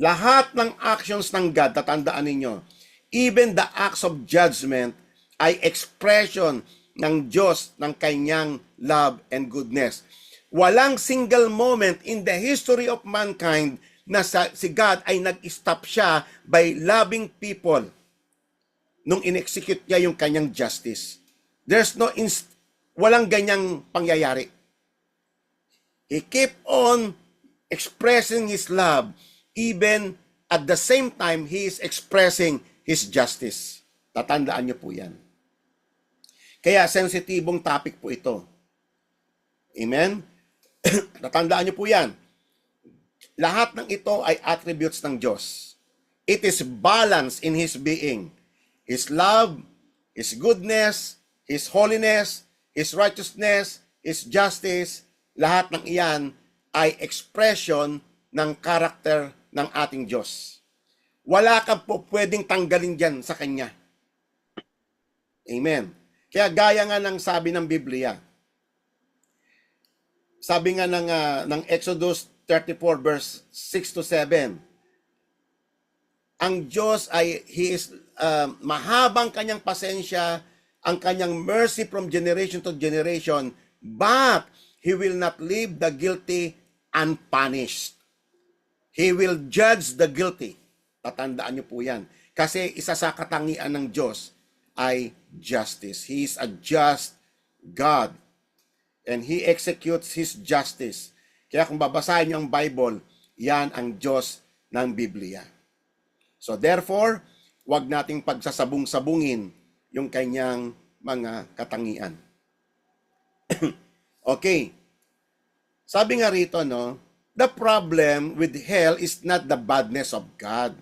lahat ng actions ng God, tatandaan ninyo, even the acts of judgment ay expression ng Diyos ng kanyang love and goodness. Walang single moment in the history of mankind na si God ay nag-stop siya by loving people nung in-execute niya yung kanyang justice. There's no walang ganyang pangyayari. He keep on expressing His love, even at the same time, He is expressing His justice. Tatandaan niyo po yan. Kaya sensitibong topic po ito. Amen? Tatandaan niyo po yan. Lahat ng ito ay attributes ng Diyos. It is balance in His being. His love, His goodness, His holiness, His righteousness, His justice, lahat ng iyan ay expression ng karakter ng ating Diyos. Wala kang po pwedeng tanggalin dyan sa Kanya. Amen. Kaya gaya nga ng sabi ng Biblia, sabi nga ng Exodus 34 verse 6 to 7, ang Diyos ay, He is mahabang kanyang pasensya, ang kanyang mercy from generation to generation, but He will not leave the guilty unpunished. He will judge the guilty. Tatandaan niyo po yan. Kasi isa sa katangian ng Diyos ay justice. He is a just God. And He executes His justice. Kaya kung babasahin niyo ang Bible, yan ang Diyos ng Biblia. So therefore, wag nating pagsasabung-sabungin yung kanyang mga katangian. Okay. Sabi nga rito, no, the problem with hell is not the badness of God,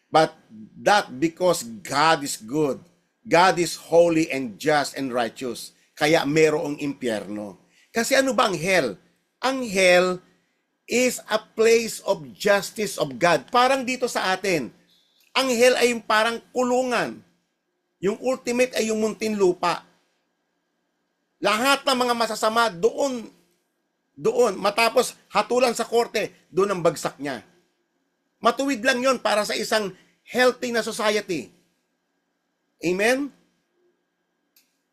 but that because God is good, God is holy and just and righteous, kaya merong impyerno. Kasi ano ba ang hell? Ang hell is a place of justice of God. Parang dito sa atin, ang hell ay yung parang kulungan. Yung ultimate ay yung muntinlupa. Lahat ng mga masasama doon, matapos hatulan sa korte, doon ang bagsak niya. Matuwid lang yon para sa isang healthy na society. Amen?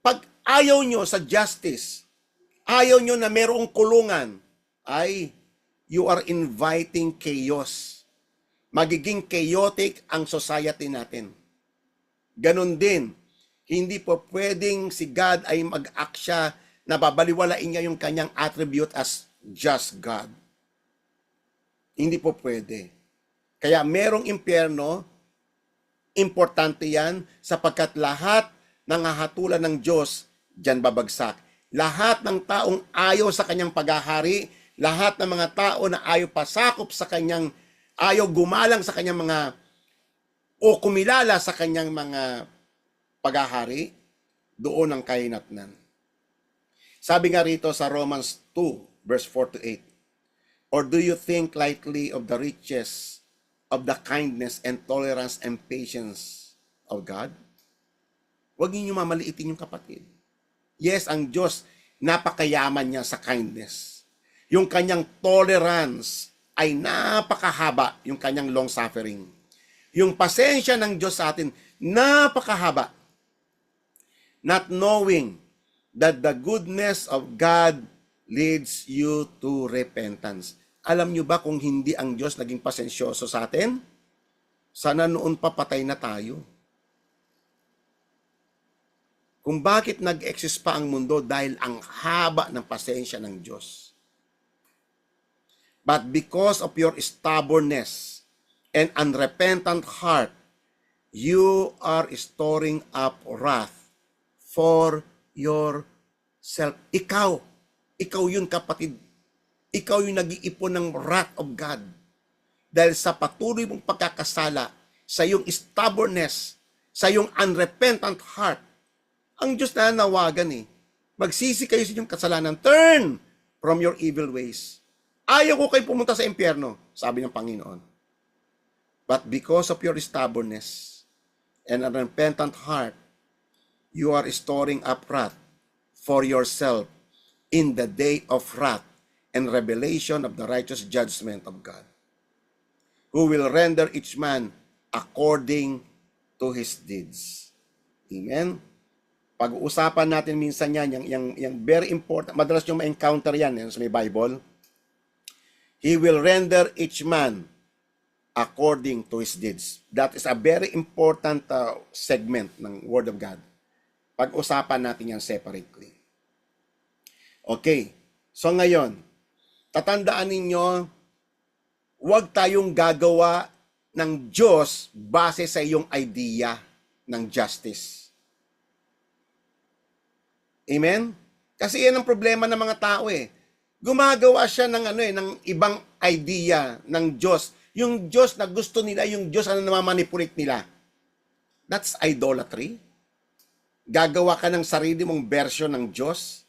Pag ayaw nyo sa justice, ayaw nyo na merong kulungan, ay you are inviting chaos. Magiging chaotic ang society natin. Ganon din, hindi po pwedeng si God ay mag-act siya na babaliwalain niya yung kanyang attribute as just God. Hindi po pwede. Kaya merong impyerno, importante yan sapagkat lahat ng hahatulan ng Diyos diyan babagsak. Lahat ng taong ayaw sa kanyang paghahari, lahat ng mga tao na ayaw pasakop sa kanyang, ayaw gumalang sa kanyang mga, o kumilala sa kanyang mga paghahari, doon ang kahinatnan. Sabi nga rito sa Romans 2, verse 4 to 8, or do you think lightly of the riches of the kindness and tolerance and patience of God? Huwag niyo mamaliitin yung kapatid. Yes, ang Diyos, napakayaman niya sa kindness. Yung kanyang tolerance ay napakahaba, yung kanyang long suffering. Yung pasensya ng Diyos sa atin, napakahaba. Not knowing that the goodness of God leads you to repentance. Alam nyo ba kung hindi ang Diyos naging pasensyoso sa atin? Sana noon pa patay na tayo. Kung bakit nag-exist pa ang mundo dahil ang haba ng pasensya ng Diyos. But because of your stubbornness and unrepentant heart, you are storing up wrath for yourself. Ikaw, ikaw yun kapatid. Ikaw yung nag-iipon ng wrath of God. Dahil sa patuloy mong pagkakasala, sa iyong stubbornness, sa iyong unrepentant heart, ang Diyos na nawagan magsisi kayo sa inyong kasalanan. Turn from your evil ways. Ayaw ko kayo pumunta sa impyerno, sabi ng Panginoon. But because of your stubbornness and unrepentant heart, you are storing up wrath for yourself in the day of wrath and revelation of the righteous judgment of God, who will render each man according to his deeds. Amen? Pag-uusapan natin minsan yan, yung very important, madalas yung ma-encounter yan sa may Bible. He will render each man according to his deeds. That is a very important segment ng Word of God. Pag-usapan natin yan separately. Okay. So ngayon, tatandaan ninyo, huwag tayong gagawa ng Diyos base sa iyong idea ng justice. Amen? Kasi yan ang problema ng mga tao Gumagawa siya ng ibang idea ng Diyos. Yung Diyos na gusto nila, yung Diyos na namamanipulate nila. That's idolatry. Gagawa ka ng sarili mong version ng Diyos.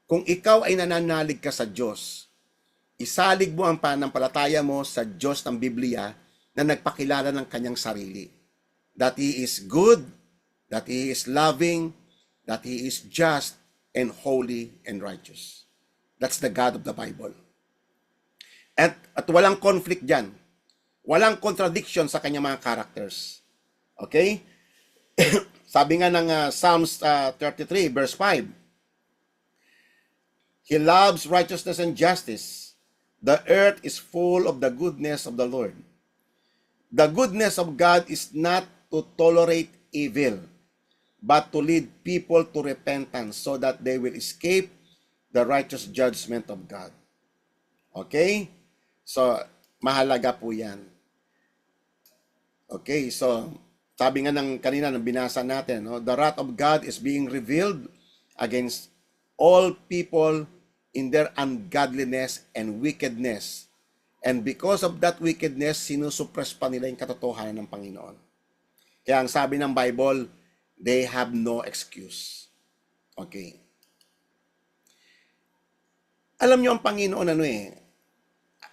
Kung ikaw ay nananalig ka sa Diyos, isalig mo ang pananampalataya mo sa Diyos ng Biblia na nagpakilala ng kanyang sarili. That He is good, that He is loving, that He is just, and holy and righteous. That's the God of the Bible. At walang conflict dyan. Walang contradiction sa kanyang mga characters. Okay? Sabi nga ng Psalms 33 verse 5, He loves righteousness and justice. The earth is full of the goodness of the Lord. The goodness of God is not to tolerate evil, but to lead people to repentance so that they will escape the righteous judgment of God. Okay? So, mahalaga po yan. Okay, so, sabi nga ng kanina, nang binasa natin, the wrath of God is being revealed against all people in their ungodliness and wickedness. And because of that wickedness, sinusuppress pa nila yung katotohanan ng Panginoon. Kaya ang sabi ng Bible, they have no excuse. Okay. Alam nyo ang Panginoon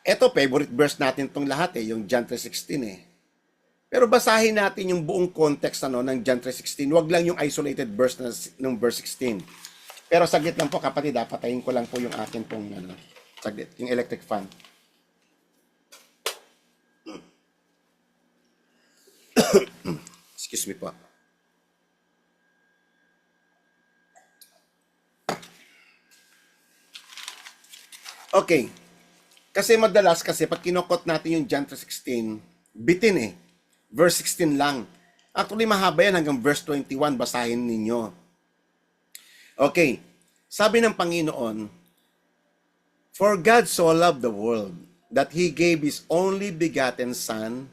Ito, favorite verse natin itong lahat yung John 3:16 Pero basahin natin yung buong context ng John 3:16. Huwag lang yung isolated verse ng verse 16. Pero saglit lang po kapatid, patayin ko lang po yung akin pong saglit, yung electric fan. Excuse me po. Okay. Kasi madalas pag kinokot natin yung John 3:16, bitin Verse 16 lang. Actually, mahaba yan hanggang verse 21. Basahin ninyo. Okay. Sabi ng Panginoon, For God so loved the world that He gave His only begotten Son,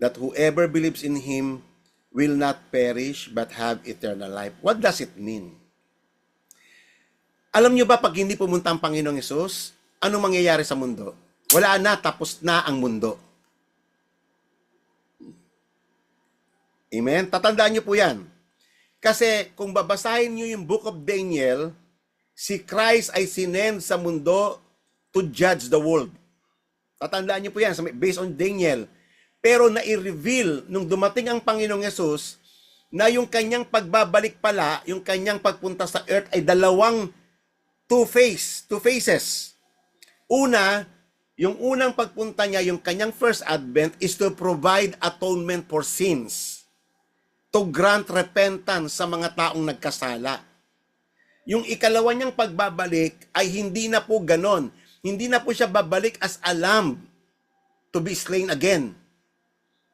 that whoever believes in Him will not perish but have eternal life. What does it mean? Alam nyo ba pag hindi pumunta ang Panginoong Hesus, anong mangyayari sa mundo? Wala na, tapos na ang mundo. Amen? Tatandaan nyo po yan. Kasi kung babasahin nyo yung Book of Daniel, si Christ ay sinend sa mundo to judge the world. Tatandaan nyo po yan, based on Daniel. Pero nai-reveal nung dumating ang Panginoong Yesus na yung kanyang pagbabalik pala, yung kanyang pagpunta sa earth ay dalawang two faces. Una, yung unang pagpunta niya, yung kanyang first advent is to provide atonement for sins. To grant repentance sa mga taong nagkasala. Yung ikalawa niyang pagbabalik ay hindi na po ganon. Hindi na po siya babalik as a lamb to be slain again.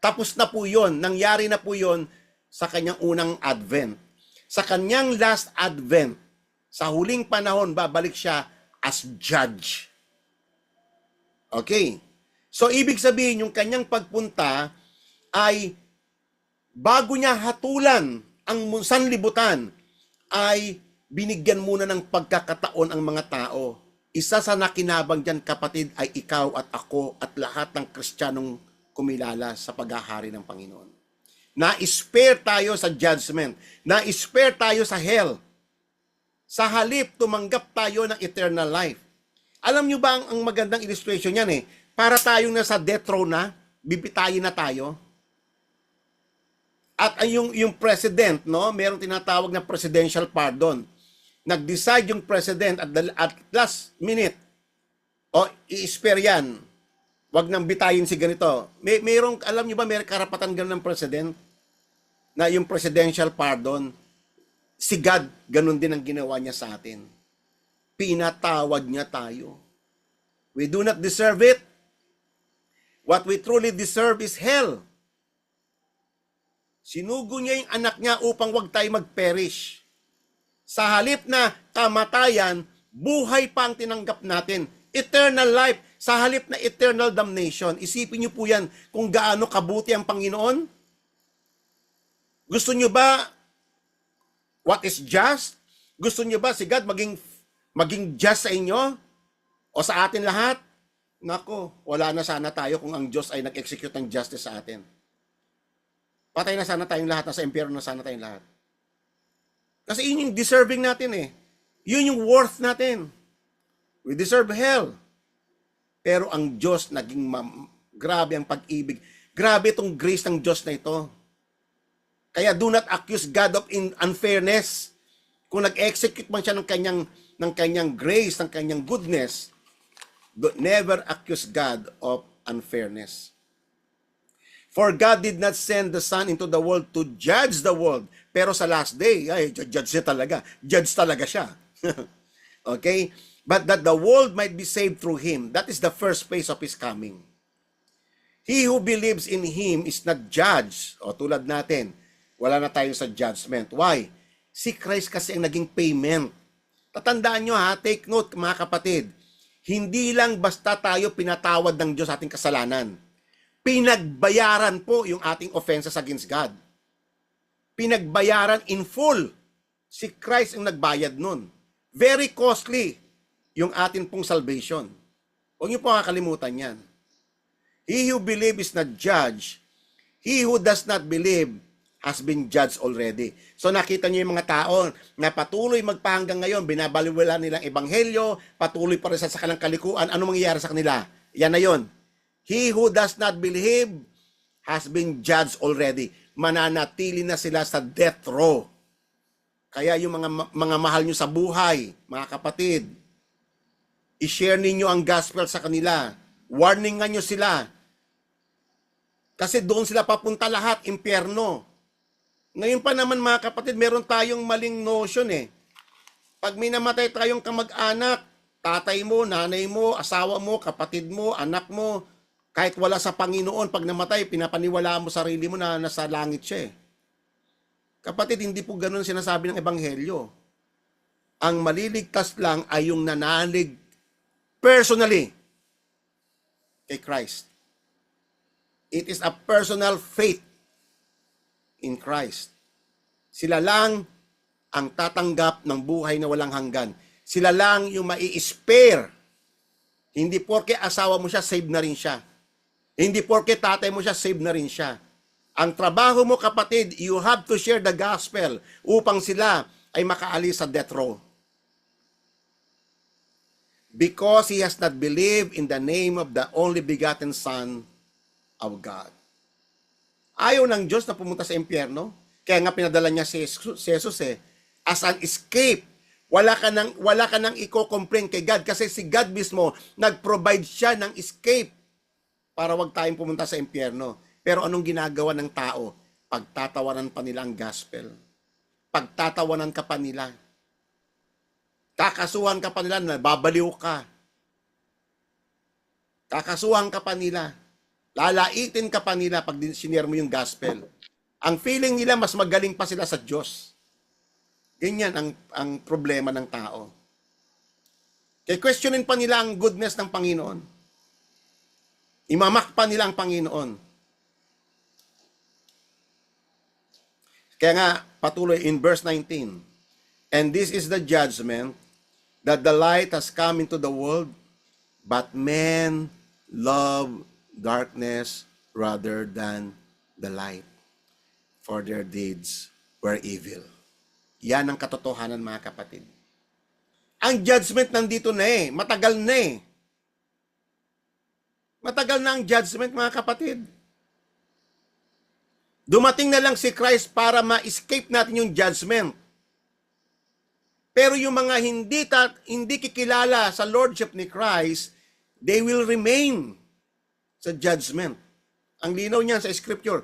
Tapos na po yun. Nangyari na po yun sa kanyang unang advent. Sa kanyang last advent, sa huling panahon, babalik siya as judge. Okay. So, ibig sabihin, yung kanyang pagpunta ay bago niya hatulan ang sanlibutan, ay binigyan muna ng pagkakataon ang mga tao. Isa sa nakinabang dyan, kapatid, ay ikaw at ako at lahat ng Kristiyanong kumilala sa paghahari ng Panginoon. Na-spare tayo sa judgment. Na-spare tayo sa hell. Sa halip, tumanggap tayo ng eternal life. Alam nyo ba ang magandang illustration yan eh? Para tayong nasa death row na, bibitayin na tayo. At yung president, no, merong tinatawag na presidential pardon. Nag-decide yung president at last minute, i-spare yan. Wag nang bitayin si ganito. Merong, alam nyo ba, may karapatan ganun ng president? Na yung presidential pardon, si God, ganun din ang ginawa niya sa atin. Pinatawad niya tayo. We do not deserve it. What we truly deserve is hell. Sinugo niya yung anak niya upang wag tayo mag-perish. Sa halip na kamatayan, buhay pa ang tinanggap natin. Eternal life, sa halip na eternal damnation. Isipin niyo po yan kung gaano kabuti ang Panginoon. Gusto niyo ba what is just? Gusto niyo ba si God maging just sa inyo? O sa atin lahat? Nako, wala na sana tayo kung ang Diyos ay nag-execute ng justice sa atin. Patay na sana tayong lahat, nasa impyerno na sana tayong lahat. Kasi yun yung deserving natin eh. Yun yung worth natin. We deserve hell. Pero ang Diyos naging grabe ang pag-ibig. Grabe itong grace ng Diyos na ito. Kaya do not accuse God of unfairness. Kung nag-execute man siya ng kanyang grace, ng kanyang goodness, never accuse God of unfairness. For God did not send the Son into the world to judge the world. Pero sa last day, judge siya talaga. Judge talaga siya. Okay? But that the world might be saved through Him. That is the first phase of His coming. He who believes in Him is not judged. O tulad natin, wala na tayo sa judgment. Why? Si Christ kasi ang naging payment. Tatandaan nyo ha, take note mga kapatid, hindi lang basta tayo pinatawad ng Diyos ating kasalanan. Pinagbayaran po yung ating offenses against God. Pinagbayaran in full. Si Christ ang nagbayad nun. Very costly yung atin pong salvation. Huwag niyo po kakalimutan yan. He who believes is not judged. He who does not believe has been judged already. So nakita niyo yung mga tao na patuloy magpahanggang ngayon, binabaliwala nilang ebanghelyo, patuloy pa rin sa kanilang kalikuan. Ano mangyayari sa kanila? Yan na yun. He who does not believe has been judged already. Mananatili na sila sa death row. Kaya yung mga mahal nyo sa buhay, mga kapatid, i-share ninyo ang gospel sa kanila. Warningan nyo sila. Kasi doon sila papunta lahat, impyerno. Ngayon pa naman mga kapatid, meron tayong maling notion eh. Pag may namatay tayong kamag-anak, tatay mo, nanay mo, asawa mo, kapatid mo, anak mo, kahit wala sa Panginoon, pag namatay, pinapaniwalaan mo sarili mo na nasa langit siya eh. Kapatid, hindi po ganun sinasabi ng Ebanghelyo. Ang maliligtas lang ay yung nanalig personally kay Christ. It is a personal faith in Christ. Sila lang ang tatanggap ng buhay na walang hanggan. Sila lang yung mai-spare. Hindi porke asawa mo siya, save na rin siya. Hindi porke tatay mo siya, save na rin siya. Ang trabaho mo kapatid, you have to share the gospel upang sila ay makaalis sa death row. Because he has not believed in the name of the only begotten Son of God. Ayaw ng Diyos na pumunta sa impyerno. Kaya nga pinadala niya si Jesus as an escape. Wala ka nang i-complain kay God kasi si God mismo nag-provide siya ng escape para wag tayong pumunta sa impyerno. Pero anong ginagawa ng tao? Pagtatawanan pa nila ang gospel. Pagtatawanan ka pa nila. Kakasuhan ka pa nila na babaliw ka. Kakasuhan ka pa nila. Lalaitin ka pa nila pag sinare mo yung gospel. Ang feeling nila mas magaling pa sila sa Diyos. Ganyan ang problema ng tao. Kaya questionin pa nila ang goodness ng Panginoon. Imamak pa nila ang Panginoon. Kaya nga, patuloy in verse 19. And this is the judgment, that the light has come into the world, but men love darkness rather than the light, for their deeds were evil. Yan ang katotohanan, mga kapatid. Ang judgment nandito na eh. Matagal na eh. Matagal na ang judgment, mga kapatid. Dumating na lang si Christ para ma-escape natin yung judgment. Pero yung mga hindi kikilala sa Lordship ni Christ, they will remain sa judgment. Ang linaw niyan sa Scripture,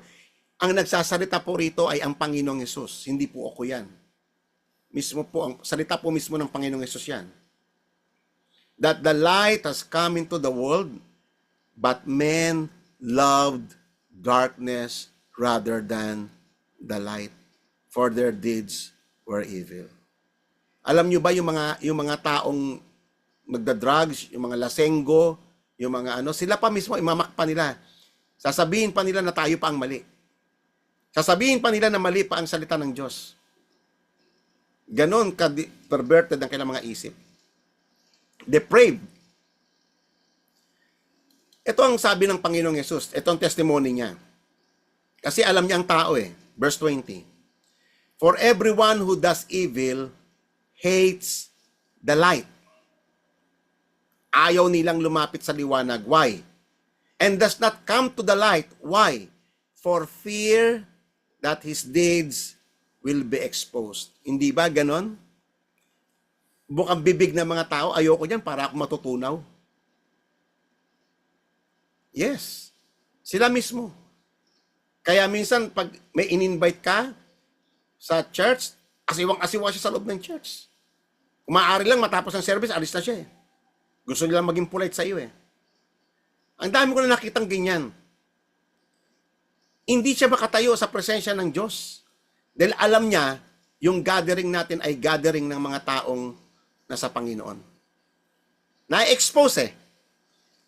ang nagsasalita po rito ay ang Panginoong Hesus. Hindi po ako yan. Mismo po, ang salita po mismo ng Panginoong Hesus yan. That the light has come into the world, but men loved darkness rather than the light, for their deeds were evil. Alam nyo ba yung mga taong nagda-drugs, yung mga lasenggo, yung mga sila pa mismo imamak pa nila. Sasabihin pa nila na tayo pa ang mali. Sasabihin pa nila na mali pa ang salita ng Diyos. Ganon ka-perverted ang kanilang mga isip. Depraved. Ito ang sabi ng Panginoong Yesus. Ito ang testimony niya. Kasi alam niya ang tao eh. Verse 20. For everyone who does evil hates the light. Ayaw nilang lumapit sa liwanag. Why? And does not come to the light. Why? For fear that his deeds will be exposed. Hindi ba ganon? Bukang bibig ng mga tao, ayoko dyan para ako matutunaw. Yes. Sila mismo. Kaya minsan, pag may in-invite ka sa church, asiwang-asiwa siya sa loob ng church. Kung maaari lang, matapos ang service, alis na siya eh. Gusto nila maging polite sa iyo eh. Ang dami ko na nakitang ganyan. Hindi siya makatayo sa presensya ng Diyos. Dahil alam niya, yung gathering natin ay gathering ng mga taong nasa Panginoon. Na-expose eh.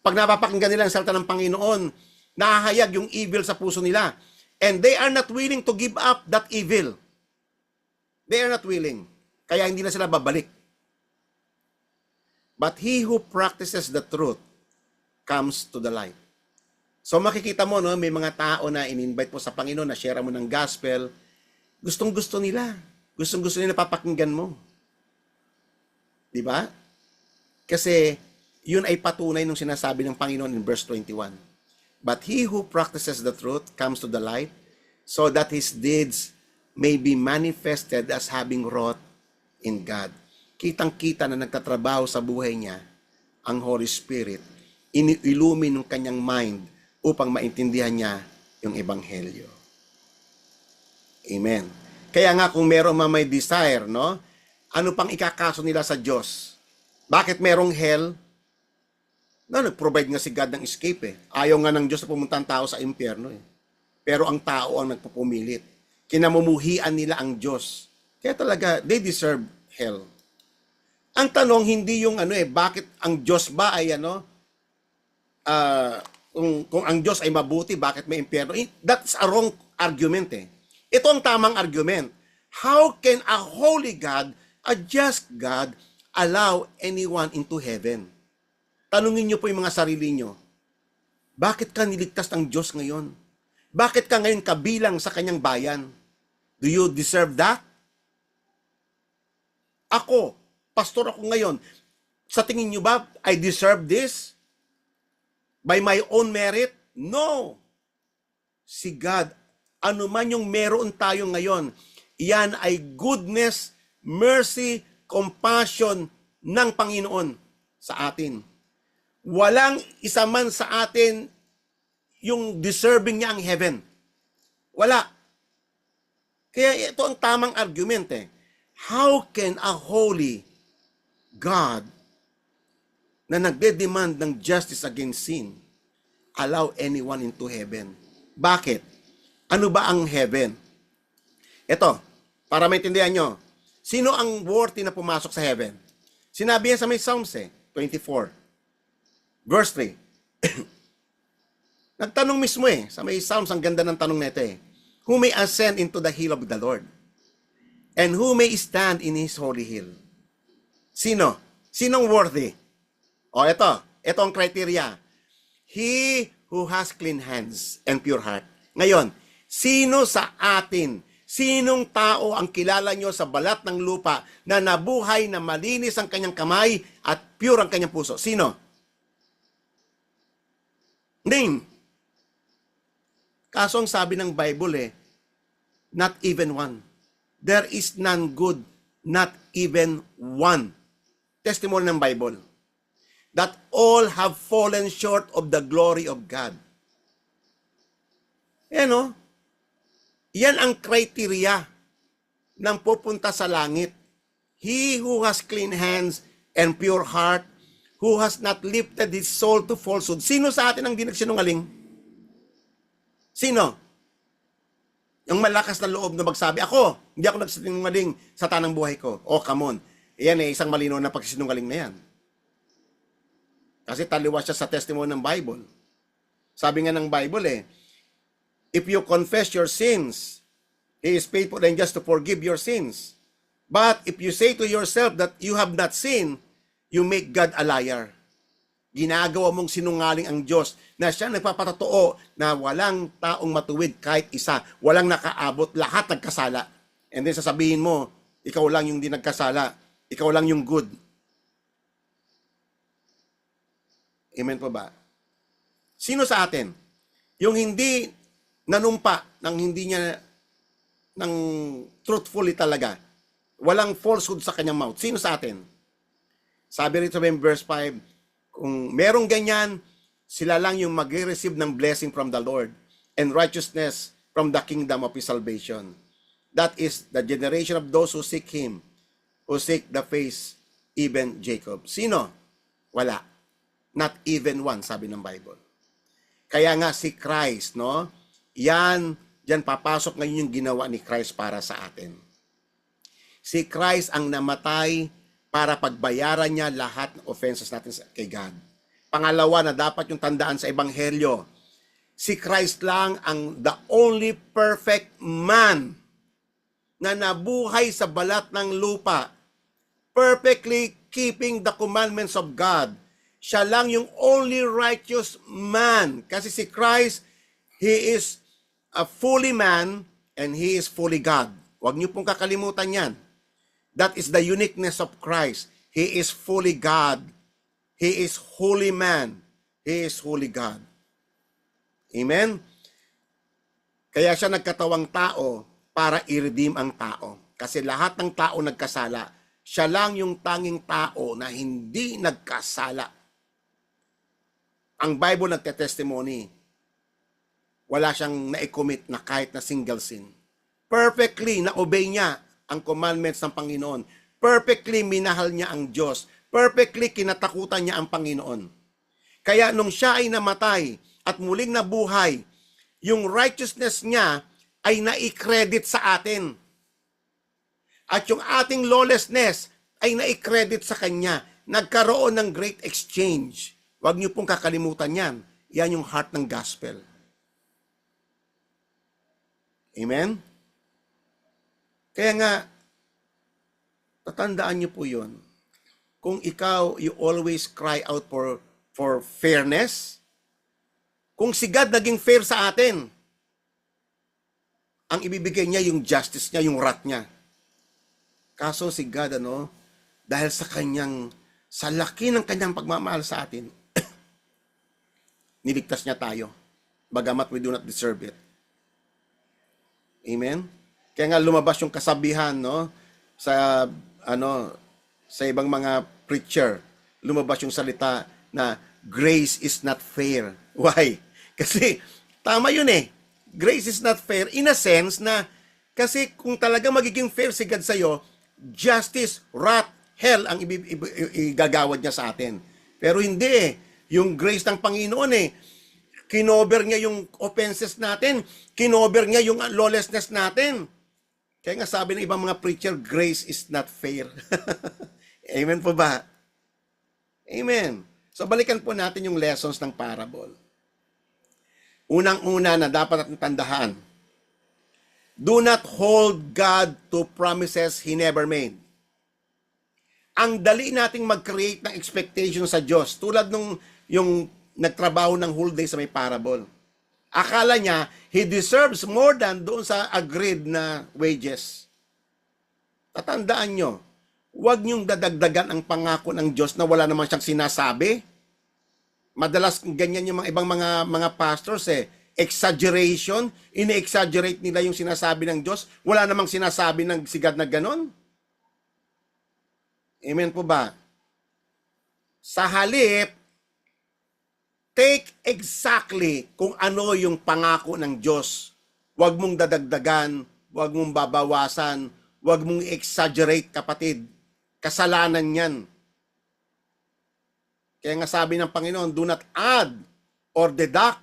Pag napapakinggan nila ang salita ng Panginoon, nahahayag yung evil sa puso nila. And they are not willing to give up that evil. They are not willing. Kaya hindi na sila babalik. But he who practices the truth comes to the light. So makikita mo, no, may mga tao na in-invite mo sa Panginoon, na share mo ng gospel, gustong-gusto nila. Gustong-gusto nila papakinggan mo. Di ba? Kasi yun ay patunay ng sinasabi ng Panginoon in verse 21. But he who practices the truth comes to the light, so that his deeds may be manifested as having wrought in God. Kitang-kita na nagtatrabaho sa buhay niya ang Holy Spirit. Ini-illumine ng kanyang mind upang maintindihan niya yung Ebanghelyo. Amen. Kaya nga kung meron may desire, no? Ano pang ikakaso nila sa Diyos? Bakit merong hell? Nag-provide nga si God ng escape eh. Ayaw nga ng Diyos na pumunta ang tao sa impyerno eh. Pero ang tao ang nagpupumilit. Kinamumuhian nila ang Diyos. Kaya talaga, they deserve hell. Ang tanong, hindi yung bakit ang Diyos ba ay kung ang Diyos ay mabuti, bakit may impyerno? That's a wrong argument eh. Ito ang tamang argument. How can a holy God, a just God, allow anyone into heaven? Tanungin niyo po yung mga sarili niyo. Bakit ka niligtas ng Diyos ngayon? Bakit ka ngayon kabilang sa kanyang bayan? Do you deserve that? Ako, pastor ako ngayon. Sa tingin niyo ba, I deserve this? By my own merit? No. Si God, ano man yung meron tayo ngayon, iyan ay goodness, mercy, compassion ng Panginoon sa atin. Walang isa man sa atin yung deserving niya ang heaven. Wala. Kaya ito ang tamang argument eh. How can a holy God na nagde-demand ng justice against sin allow anyone into heaven? Bakit? Ano ba ang heaven? Ito, para maintindihan nyo, sino ang worthy na pumasok sa heaven? Sinabi yan sa may Psalms 24. Verse 3. Nagtanong mismo sa may Psalms, ang ganda ng tanong nito Who may ascend into the hill of the Lord? And who may stand in His holy hill? Sino? Sinong worthy? O, ito ang criteria. He who has clean hands and pure heart. Ngayon, sino sa atin, sinong tao ang kilala nyo sa balat ng lupa na nabuhay na malinis ang kanyang kamay at pure ang kanyang puso? Sino? Name. Kaso ang sabi ng Bible not even one. There is none good, not even one. Testimony ng Bible. That all have fallen short of the glory of God. Yan ang criteria ng pupunta sa langit. He who has clean hands and pure heart, who has not lifted his soul to falsehood. Sino sa atin ang di nagsinungaling? Sino? Yung malakas na loob na magsabi, hindi ako nagsinungaling sa tanang buhay ko. Come on. Yan isang malinaw na pagsinungaling na yan. Kasi taliwas siya sa testimony ng Bible. Sabi nga ng Bible if you confess your sins, He is faithful and just to forgive your sins. But if you say to yourself that you have not sinned, you make God a liar. Ginagawa mong sinungaling ang Diyos na siya nagpapatotoo na walang taong matuwid kahit isa. Walang nakaabot, lahat nagkasala. And then sasabihin mo, ikaw lang yung di nagkasala. Ikaw lang yung good. Amen po ba? Sino sa atin? Yung hindi nanumpa ng hindi niya ng truthfully talaga. Walang falsehood sa kanyang mouth. Sino sa atin? Sabi rito in verse 5, kung merong ganyan, sila lang yung mag-receive ng blessing from the Lord and righteousness from the kingdom of His salvation. That is the generation of those who seek Him, who seek the face, even Jacob. Sino? Wala. Not even one, sabi ng Bible. Kaya nga si Christ, Diyan papasok ngayon yung ginawa ni Christ para sa atin. Si Christ ang namatay para pagbayaran niya lahat ng offenses natin kay God. Pangalawa na dapat yung tandaan sa Ebanghelyo, si Christ lang ang the only perfect man na nabuhay sa balat ng lupa, perfectly keeping the commandments of God. Siya lang yung only righteous man. Kasi si Christ, He is a fully man and He is fully God. Huwag niyo pong kakalimutan yan. That is the uniqueness of Christ. He is fully God. He is holy man. He is holy God. Amen? Kaya siya nagkatawang tao para i-redeem ang tao. Kasi lahat ng tao nagkasala. Siya lang yung tanging tao na hindi nagkasala. Ang Bible nagte-testimony, wala siyang na-commit na kahit na single sin. Perfectly na-obey niya ang commandments ng Panginoon. Perfectly minahal niya ang Diyos. Perfectly kinatakutan niya ang Panginoon. Kaya nung siya ay namatay at muling nabuhay, yung righteousness niya ay na-credit sa atin. At yung ating lawlessness ay na-credit sa Kanya. Nagkaroon ng great exchange. Huwag niyo pong kakalimutan yan. Yan yung heart ng gospel. Amen? Kaya nga, tatandaan niyo po yun. Kung ikaw, you always cry out for fairness, kung si God naging fair sa atin, ang ibibigay niya yung justice niya, yung wrath niya. Kaso si God, dahil sa laki ng kanyang pagmamahal sa atin, niligtas niya tayo, bagamat we do not deserve it. Amen? Kaya nga lumabas yung kasabihan, sa ibang mga preacher, lumabas yung salita na grace is not fair. Why? Kasi tama yun Grace is not fair in a sense na kasi kung talaga magiging fair si God sa'yo, justice, wrath, hell ang igagawad niya sa atin. Pero hindi Yung grace ng Panginoon kinover niya yung offenses natin, kinover niya yung lawlessness natin. Kaya nga sabi ng ibang mga preacher, grace is not fair. Amen po ba? Amen. So balikan po natin yung lessons ng parable. Unang-una na dapat natin tandahan, Do not hold God to promises He never made. Ang dali nating mag-create ng expectation sa Diyos. Tulad nung yung nagtrabaho ng whole day sa may parable. Akala niya, he deserves more than doon sa agreed na wages. Tatandaan nyo, huwag niyong dadagdagan ang pangako ng Diyos na wala naman siyang sinasabi. Madalas ganyan yung mga ibang mga pastors exaggeration, ini-exaggerate nila yung sinasabi ng Diyos, wala namang sinasabi ng sigad na ganon. Amen po ba? Sa halip, take exactly kung ano yung pangako ng Diyos. Huwag mong dadagdagan, huwag mong babawasan, huwag mong exaggerate, kapatid. Kasalanan yan. Kaya nga sabi ng Panginoon, do not add or deduct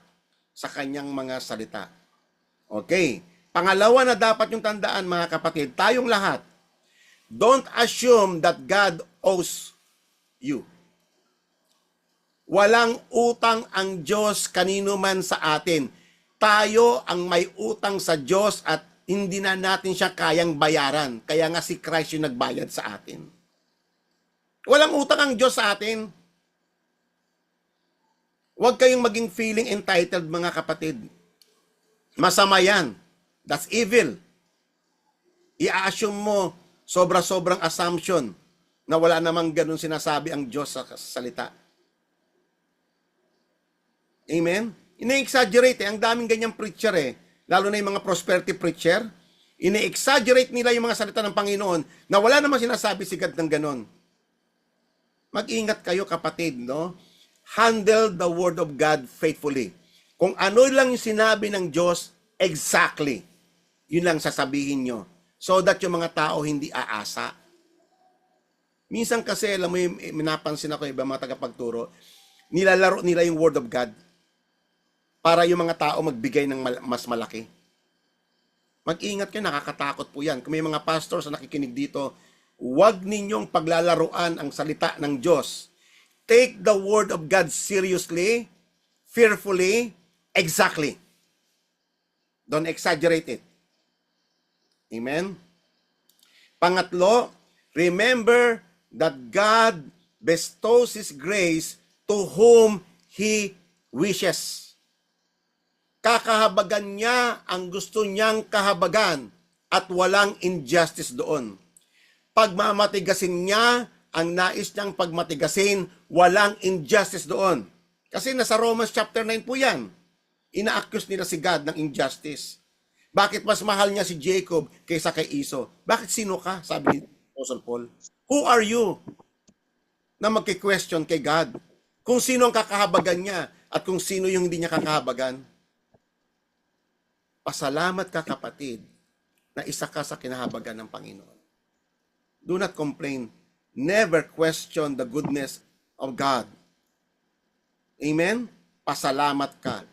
sa kanyang mga salita. Okay. Pangalawa na dapat yung tandaan, mga kapatid, tayong lahat, don't assume that God owes you. Walang utang ang Diyos kanino man sa atin. Tayo ang may utang sa Diyos at hindi na natin siya kayang bayaran. Kaya nga si Christ yung nagbayad sa atin. Walang utang ang Diyos sa atin. Huwag kayong maging feeling entitled, mga kapatid. Masama yan. That's evil. I-assume mo, sobra-sobrang assumption na wala namang ganun sinasabi ang Diyos sa salita. Amen? Ine-exaggerate Ang daming ganyang preacher Lalo na yung mga prosperity preacher. Ine-exaggerate nila yung mga salita ng Panginoon na wala namang sinasabi sigad ng ganun. Mag-ingat kayo, kapatid, no? Handle the word of God faithfully. Kung ano lang yung sinabi ng Diyos, exactly. Yun lang sasabihin nyo. So that yung mga tao hindi aasa. Minsan kasi, alam mo yung minapansin ako, iba mga tagapagturo, nilalaro nila yung word of God para yung mga tao magbigay ng mas malaki. Mag-ingat kayo, nakakatakot po yan. Kung may mga pastors na nakikinig dito, huwag ninyong paglalaruan ang salita ng Diyos. Take the word of God seriously, fearfully, exactly. Don't exaggerate it. Amen? Pangatlo, remember that God bestows His grace to whom He wishes. Kakahabagan niya ang gusto niyang kahabagan at walang injustice doon. Pagmamatigasin niya ang nais niyang pagmatigasin, walang injustice doon. Kasi nasa Romans chapter 9 po yan. Ina-accuse nila si God ng injustice. Bakit mas mahal niya si Jacob kaysa kay Esau? Bakit sino ka? Sabi ni Apostle Paul. Who are you na magki-question kay God? Kung sino ang kakahabagan niya at kung sino yung hindi niya kakahabagan. Pasalamat ka, kapatid, na isa ka sa kinahabagan ng Panginoon. Do not complain. Never question the goodness of God. Amen? Pasalamat ka.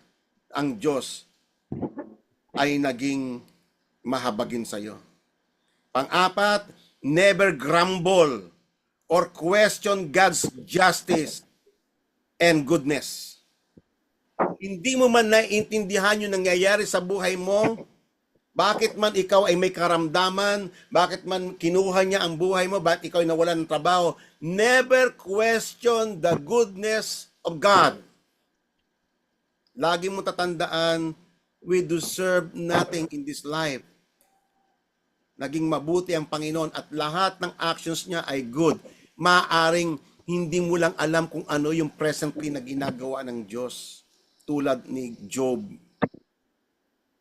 Ang Diyos ay naging mahabagin sa iyo. Pang-apat, never grumble or question God's justice and goodness. Hindi mo man naiintindihan yung nangyayari sa buhay mo, bakit man ikaw ay may karamdaman, bakit man kinuha niya ang buhay mo, bakit ikaw ay nawalan ng trabaho, never question the goodness of God. Lagi mo tatandaan, we deserve nothing in this life. Naging mabuti ang Panginoon at lahat ng actions niya ay good. Maaring hindi mo lang alam kung ano yung presently na ginagawa ng Diyos. Tulad ni Job,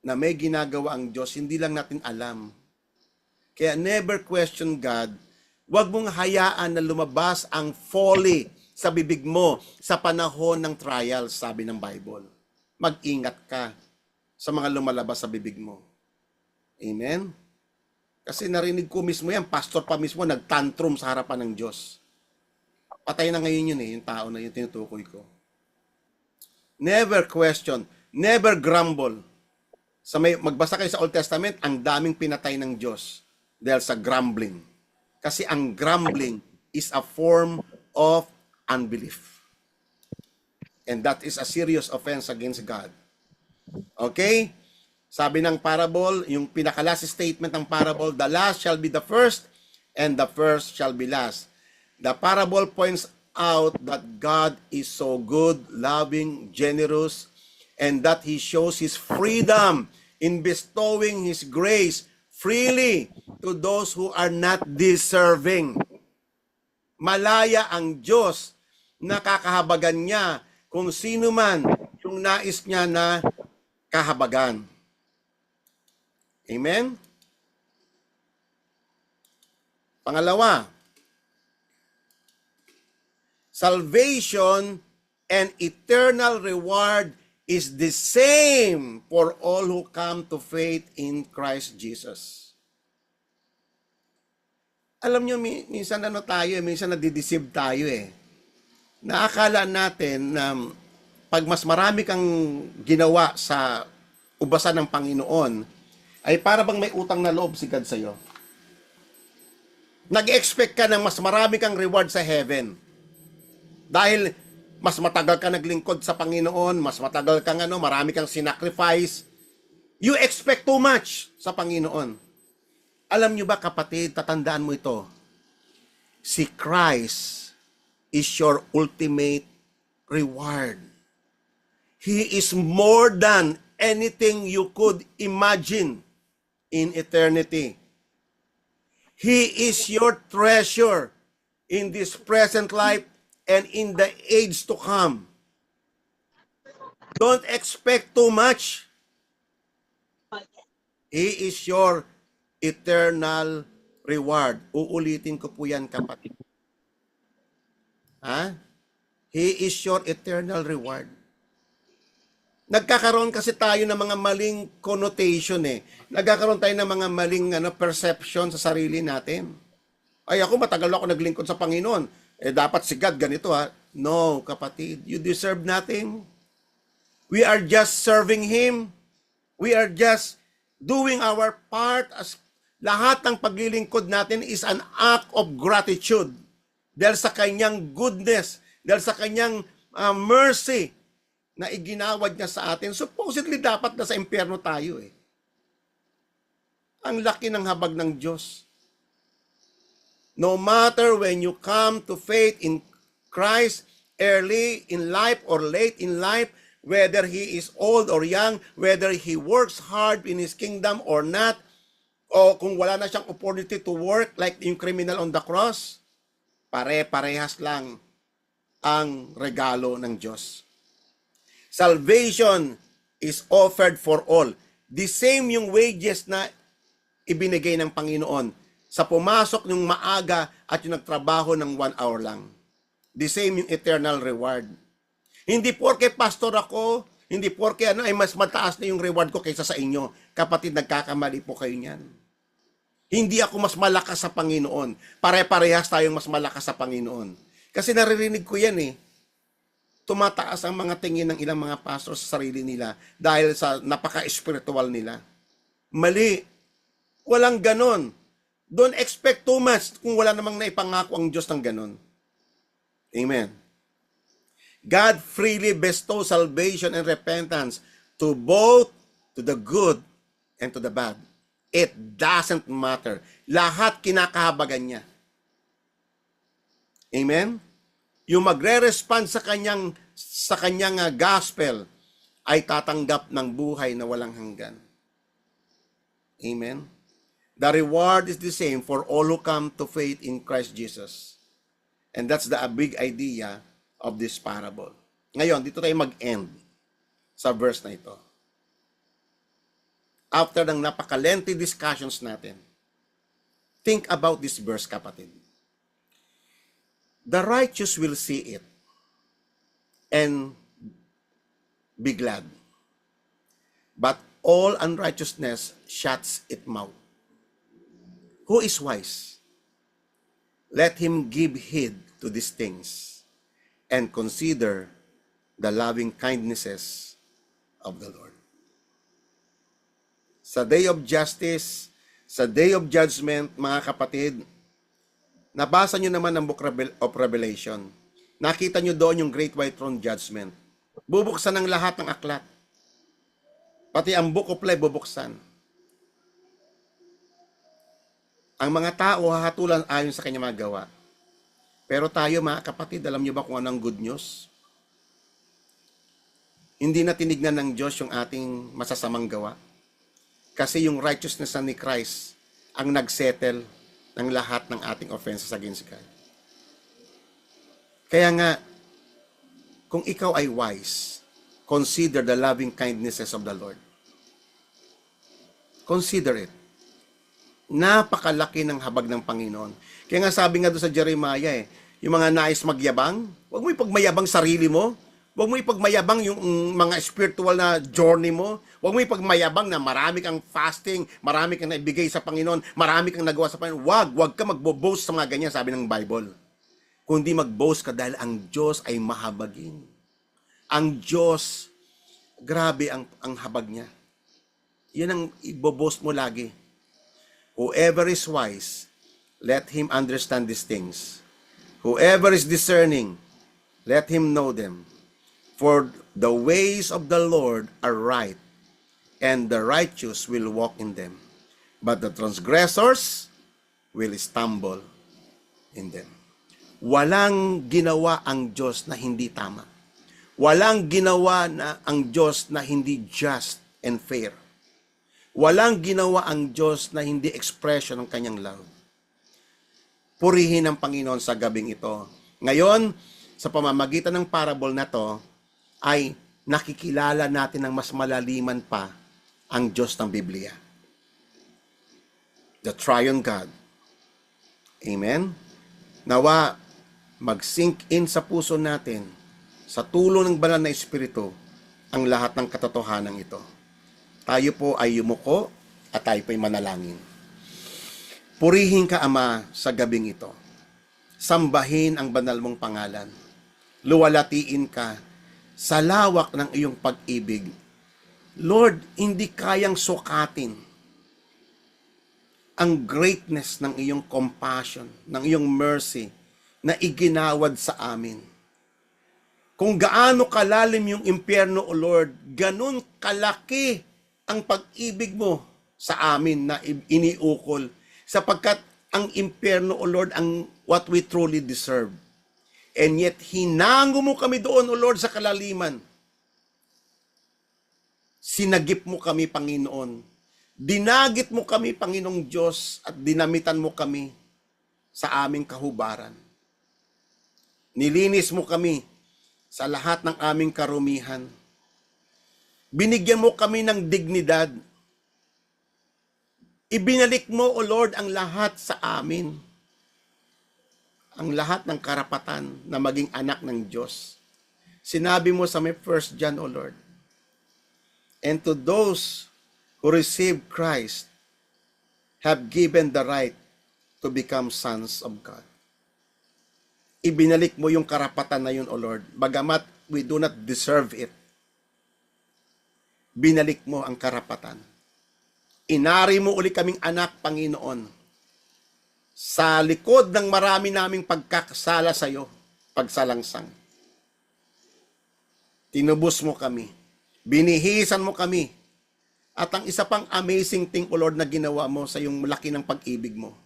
na may ginagawa ang Diyos, hindi lang natin alam. Kaya never question God. Huwag mong hayaan na lumabas ang folly sa bibig mo sa panahon ng trials, sabi ng Bible. Mag-ingat ka sa mga lumalabas sa bibig mo. Amen? Kasi narinig ko mismo yan, pastor pa mismo, nagtantrum sa harapan ng Diyos. Patay na ngayon yun yung tao na yun tinutukoy ko. Never question, never grumble. Magbasa kayo sa Old Testament, ang daming pinatay ng Diyos dahil sa grumbling. Kasi ang grumbling is a form of unbelief. And that is a serious offense against God. Okay? Sabi ng parable, yung pinaka-last statement ng parable, the last shall be the first, and the first shall be last. The parable points out that God is so good, loving, generous, and that He shows His freedom in bestowing His grace freely to those who are not deserving. Malaya ang Diyos na kakahabagan niya kung sino man yung nais niya na kahabagan. Amen? Pangalawa, salvation and eternal reward is the same for all who come to faith in Christ Jesus. Alam nyo, minsan minsan nadideceive tayo eh. Naakala natin na pag mas marami kang ginawa sa ubasan ng Panginoon, ay para bang may utang na loob si God sa'yo. Nag-expect ka ng mas marami kang reward sa heaven. Dahil mas matagal ka naglingkod sa Panginoon, mas matagal kang marami kang sinacrifice. You expect too much sa Panginoon. Alam nyo ba kapatid, tatandaan mo ito. Si Christ is your ultimate reward. He is more than anything you could imagine in eternity. He is your treasure in this present life and in the age to come. Don't expect too much. He is your eternal reward. Uulitin ko po yan, kapatid. Ha? He is your eternal reward. Nagkakaroon kasi tayo ng mga maling connotation eh. Nagkakaroon tayo ng mga maling perception sa sarili natin. Ay, ako matagal ako naglingkod sa Panginoon. Eh, dapat si God ganito ha. No, kapatid. You deserve nothing. We are just serving Him. We are just doing our part. As lahat ng paglilingkod natin is an act of gratitude. Dahil sa kanyang goodness. Dahil sa kanyang mercy na iginawad niya sa atin. Supposedly dapat na sa impyerno tayo eh. Ang laki ng habag ng Diyos. No matter when you come to faith in Christ, early in life or late in life, whether He is old or young, whether He works hard in His kingdom or not, o kung wala na siyang opportunity to work like yung criminal on the cross, pare-parehas lang ang regalo ng Diyos. Salvation is offered for all. The same yung wages na ibinigay ng Panginoon sa pumasok ng maaga at yung nagtrabaho ng 1 hour lang. The same yung eternal reward. Hindi porke pastor ako, hindi porke ay mas mataas na yung reward ko kaysa sa inyo. Kapatid, nagkakamali po kayo niyan. Hindi ako mas malakas sa Panginoon. Pare-parehas tayong mas malakas sa Panginoon. Kasi naririnig ko yan eh. Tumataas ang mga tingin ng ilang mga pastor sa sarili nila dahil sa napaka-spiritual nila. Mali. Walang ganon. Don't expect too much kung wala namang naipangako ang Diyos ng ganon. Amen. God freely bestows salvation and repentance to both to the good and to the bad. It doesn't matter. Lahat kinakahabagan niya. Amen? Yung magre-respond sa kanyang gospel ay tatanggap ng buhay na walang hanggan. Amen? The reward is the same for all who come to faith in Christ Jesus. And that's the big idea of this parable. Ngayon, dito tayo mag-end sa verse na ito. After ng napaka-lengthy discussions natin, think about this verse, kapatid. The righteous will see it and be glad. But all unrighteousness shuts its mouth. Who is wise? Let him give heed to these things and consider the loving kindnesses of the Lord. Sa day of justice, sa day of judgment, mga kapatid, nabasa nyo naman ang Book of Revelation. Nakita nyo doon yung Great White Throne Judgment. Bubuksan ng lahat ng aklat. Pati ang book of life bubuksan. Ang mga tao hahatulan ayon sa kanyang mga gawa. Pero tayo mga kapatid, alam niyo ba kung anong good news? Hindi na tinignan ng Diyos yung ating masasamang gawa. Kasi yung righteousness ni Christ ang nagsettle ng lahat ng ating offenses against God. Kaya nga, kung ikaw ay wise, consider the loving kindnesses of the Lord. Consider it. Napakalaki ng habag ng Panginoon. Kaya nga sabi nga doon sa Jeremiah yung mga nais magyabang, huwag mo ipagmayabang sarili mo, huwag mo ipagmayabang yung mga spiritual na journey mo, huwag mo ipagmayabang na marami kang fasting, marami kang naibigay sa Panginoon, marami kang nagawa sa Panginoon. Huwag ka magbo-boast sa mga ganyan, sabi ng Bible. Kundi mag-boast ka dahil ang Diyos ay mahabagin. Ang Diyos, grabe ang habag niya. Yan ang ibo-boast mo lagi. Whoever is wise, let him understand these things. Whoever is discerning, let him know them. For the ways of the Lord are right, and the righteous will walk in them. But the transgressors will stumble in them. Walang ginawa ang Diyos na hindi tama. Walang ginawa na ang Diyos na hindi just and fair. Walang ginawa ang Diyos na hindi expression ng kanyang love. Purihin ang Panginoon sa gabing ito. Ngayon, sa pamamagitan ng parable na to, ay nakikilala natin ng mas malaliman pa ang Diyos ng Biblia. The Triune God. Amen? Nawa, mag-sink in sa puso natin, sa tulong ng banal na Espiritu, ang lahat ng katotohanan ito. Tayo po ay yumuko at tayo po ay manalangin. Purihin ka, Ama, sa gabing ito. Sambahin ang banal mong pangalan. Luwalatiin ka sa lawak ng iyong pag-ibig. Lord, hindi kayang sukatin ang greatness ng iyong compassion, ng iyong mercy, na iginawad sa amin. Kung gaano kalalim yung impyerno, O Lord, ganun kalaki ang pag-ibig mo sa amin na iniukol. Sapagkat ang impyerno, O Lord, ang what we truly deserve. And yet, hinango mo kami doon, O Lord, sa kalaliman. Sinagip mo kami, Panginoon. Dinagit mo kami, Panginoong Diyos, at dinamitan mo kami sa aming kahubaran. Nilinis mo kami sa lahat ng aming karumihan. Binigyan mo kami ng dignidad. Ibinalik mo, O Lord, ang lahat sa amin. Ang lahat ng karapatan na maging anak ng Diyos. Sinabi mo sa may 1 John, O Lord, and to those who receive Christ have given the right to become sons of God. Ibinalik mo yung karapatan na yun, O Lord, bagamat we do not deserve it. Binalik mo ang karapatan. Inari mo uli kaming anak, Panginoon, sa likod ng marami naming pagkakasala sa iyo, pagsalangsang. Tinubos mo kami. Binihisan mo kami. At ang isa pang amazing thing, O Lord, na ginawa mo sa iyong laki ng pag-ibig mo,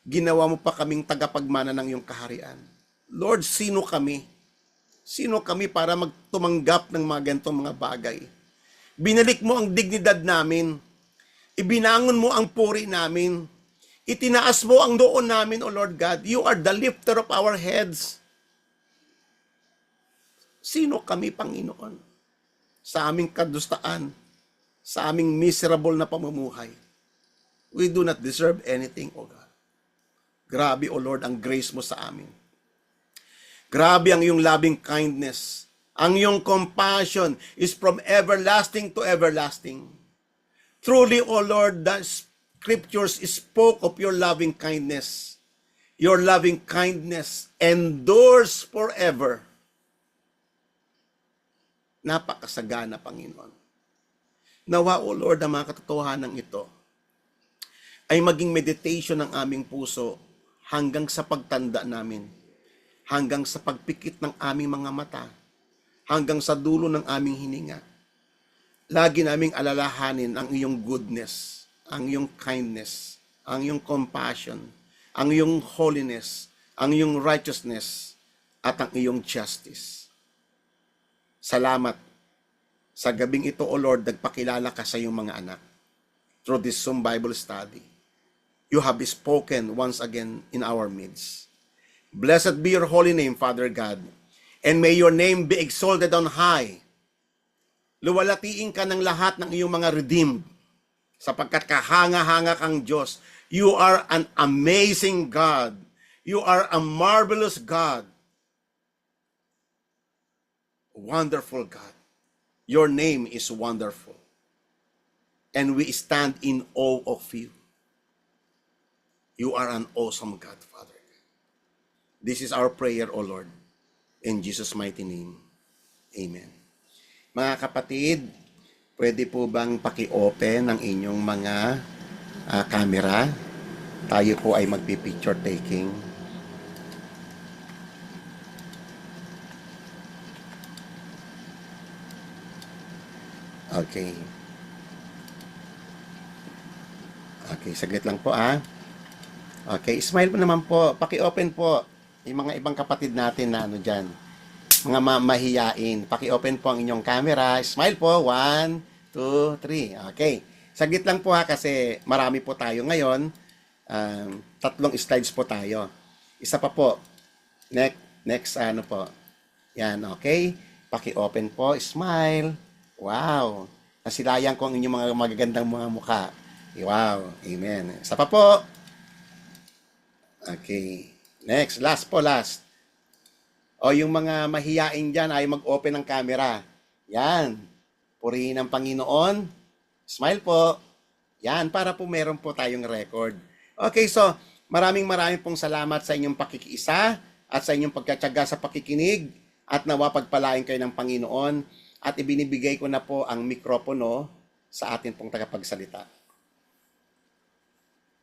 ginawa mo pa kaming tagapagmana ng iyong kaharian. Lord, sino kami? Sino kami para magtumanggap ng mga ganitong mga bagay? Binalik mo ang dignidad namin. Ibinangon mo ang puri namin. Itinaas mo ang doon namin, O Lord God. You are the lifter of our heads. Sino kami, Panginoon? Sa aming kadustaan, sa aming miserable na pamumuhay. We do not deserve anything, O God. Grabe, O Lord, ang grace mo sa amin. Grabe ang iyong loving kindness. Ang iyong compassion is from everlasting to everlasting. Truly, O Lord, the scriptures spoke of your loving kindness. Your loving kindness endures forever. Napakasagana, Panginoon. Nawa, O Lord, ang mga katotohanan ito ay maging meditation ng aming puso hanggang sa pagtanda namin, hanggang sa pagpikit ng aming mga mata, hanggang sa dulo ng aming hininga. lagi naming alalahanin ang iyong goodness, ang iyong kindness, ang iyong compassion, ang iyong holiness, ang iyong righteousness, at ang iyong justice. Salamat sa gabing ito, O Lord, nagpakilala ka sa iyong mga anak through this Zoom Bible study. You have spoken once again in our midst. Blessed be your holy name, Father God, and may your name be exalted on high. Luwalatiin ka ng lahat ng iyong mga redeemed, sapagkat kahanga-hanga kang Diyos. You are an amazing God. You are a marvelous God. Wonderful God. Your name is wonderful. And we stand in awe of you. You are an awesome God, Father. This is our prayer, O Lord. In Jesus' mighty name. Amen. Mga kapatid, pwede po bang paki-open ang inyong mga camera? Tayo po ay magpi-picture taking. Okay. Okay, saglit lang po Okay, smile po naman po. Paki-open po yung mga ibang kapatid natin na ano dyan. Mga mahiyain. Paki-open po ang inyong camera. Smile po. 1, 2, 3. Okay. Saglit lang po kasi marami po tayo ngayon. 3 slides po tayo. Isa pa po. Next ano po. Yan, okay. Paki-open po. Smile. Wow. Nasilayan ko ang inyong mga magagandang mga mukha. Wow. Amen. Isa pa po. Okay. Next. Last po, last. O yung mga mahiyain dyan ay mag-open ng camera. Yan. Purihin ang Panginoon. Smile po. Yan, para po meron po tayong record. Okay, so maraming pong salamat sa inyong pakikiisa at sa inyong pagtsatsaga sa pakikinig at nawa pagpalain kayo ng Panginoon at ibinibigay ko na po ang mikropono sa atin pong tagapagsalita.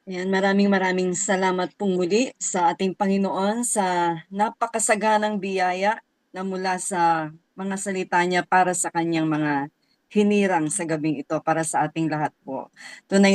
Ayan, maraming salamat pong muli sa ating Panginoon sa napakasaganang biyaya na mula sa mga salita niya para sa kanyang mga hinirang sa gabing ito para sa ating lahat po. Tunay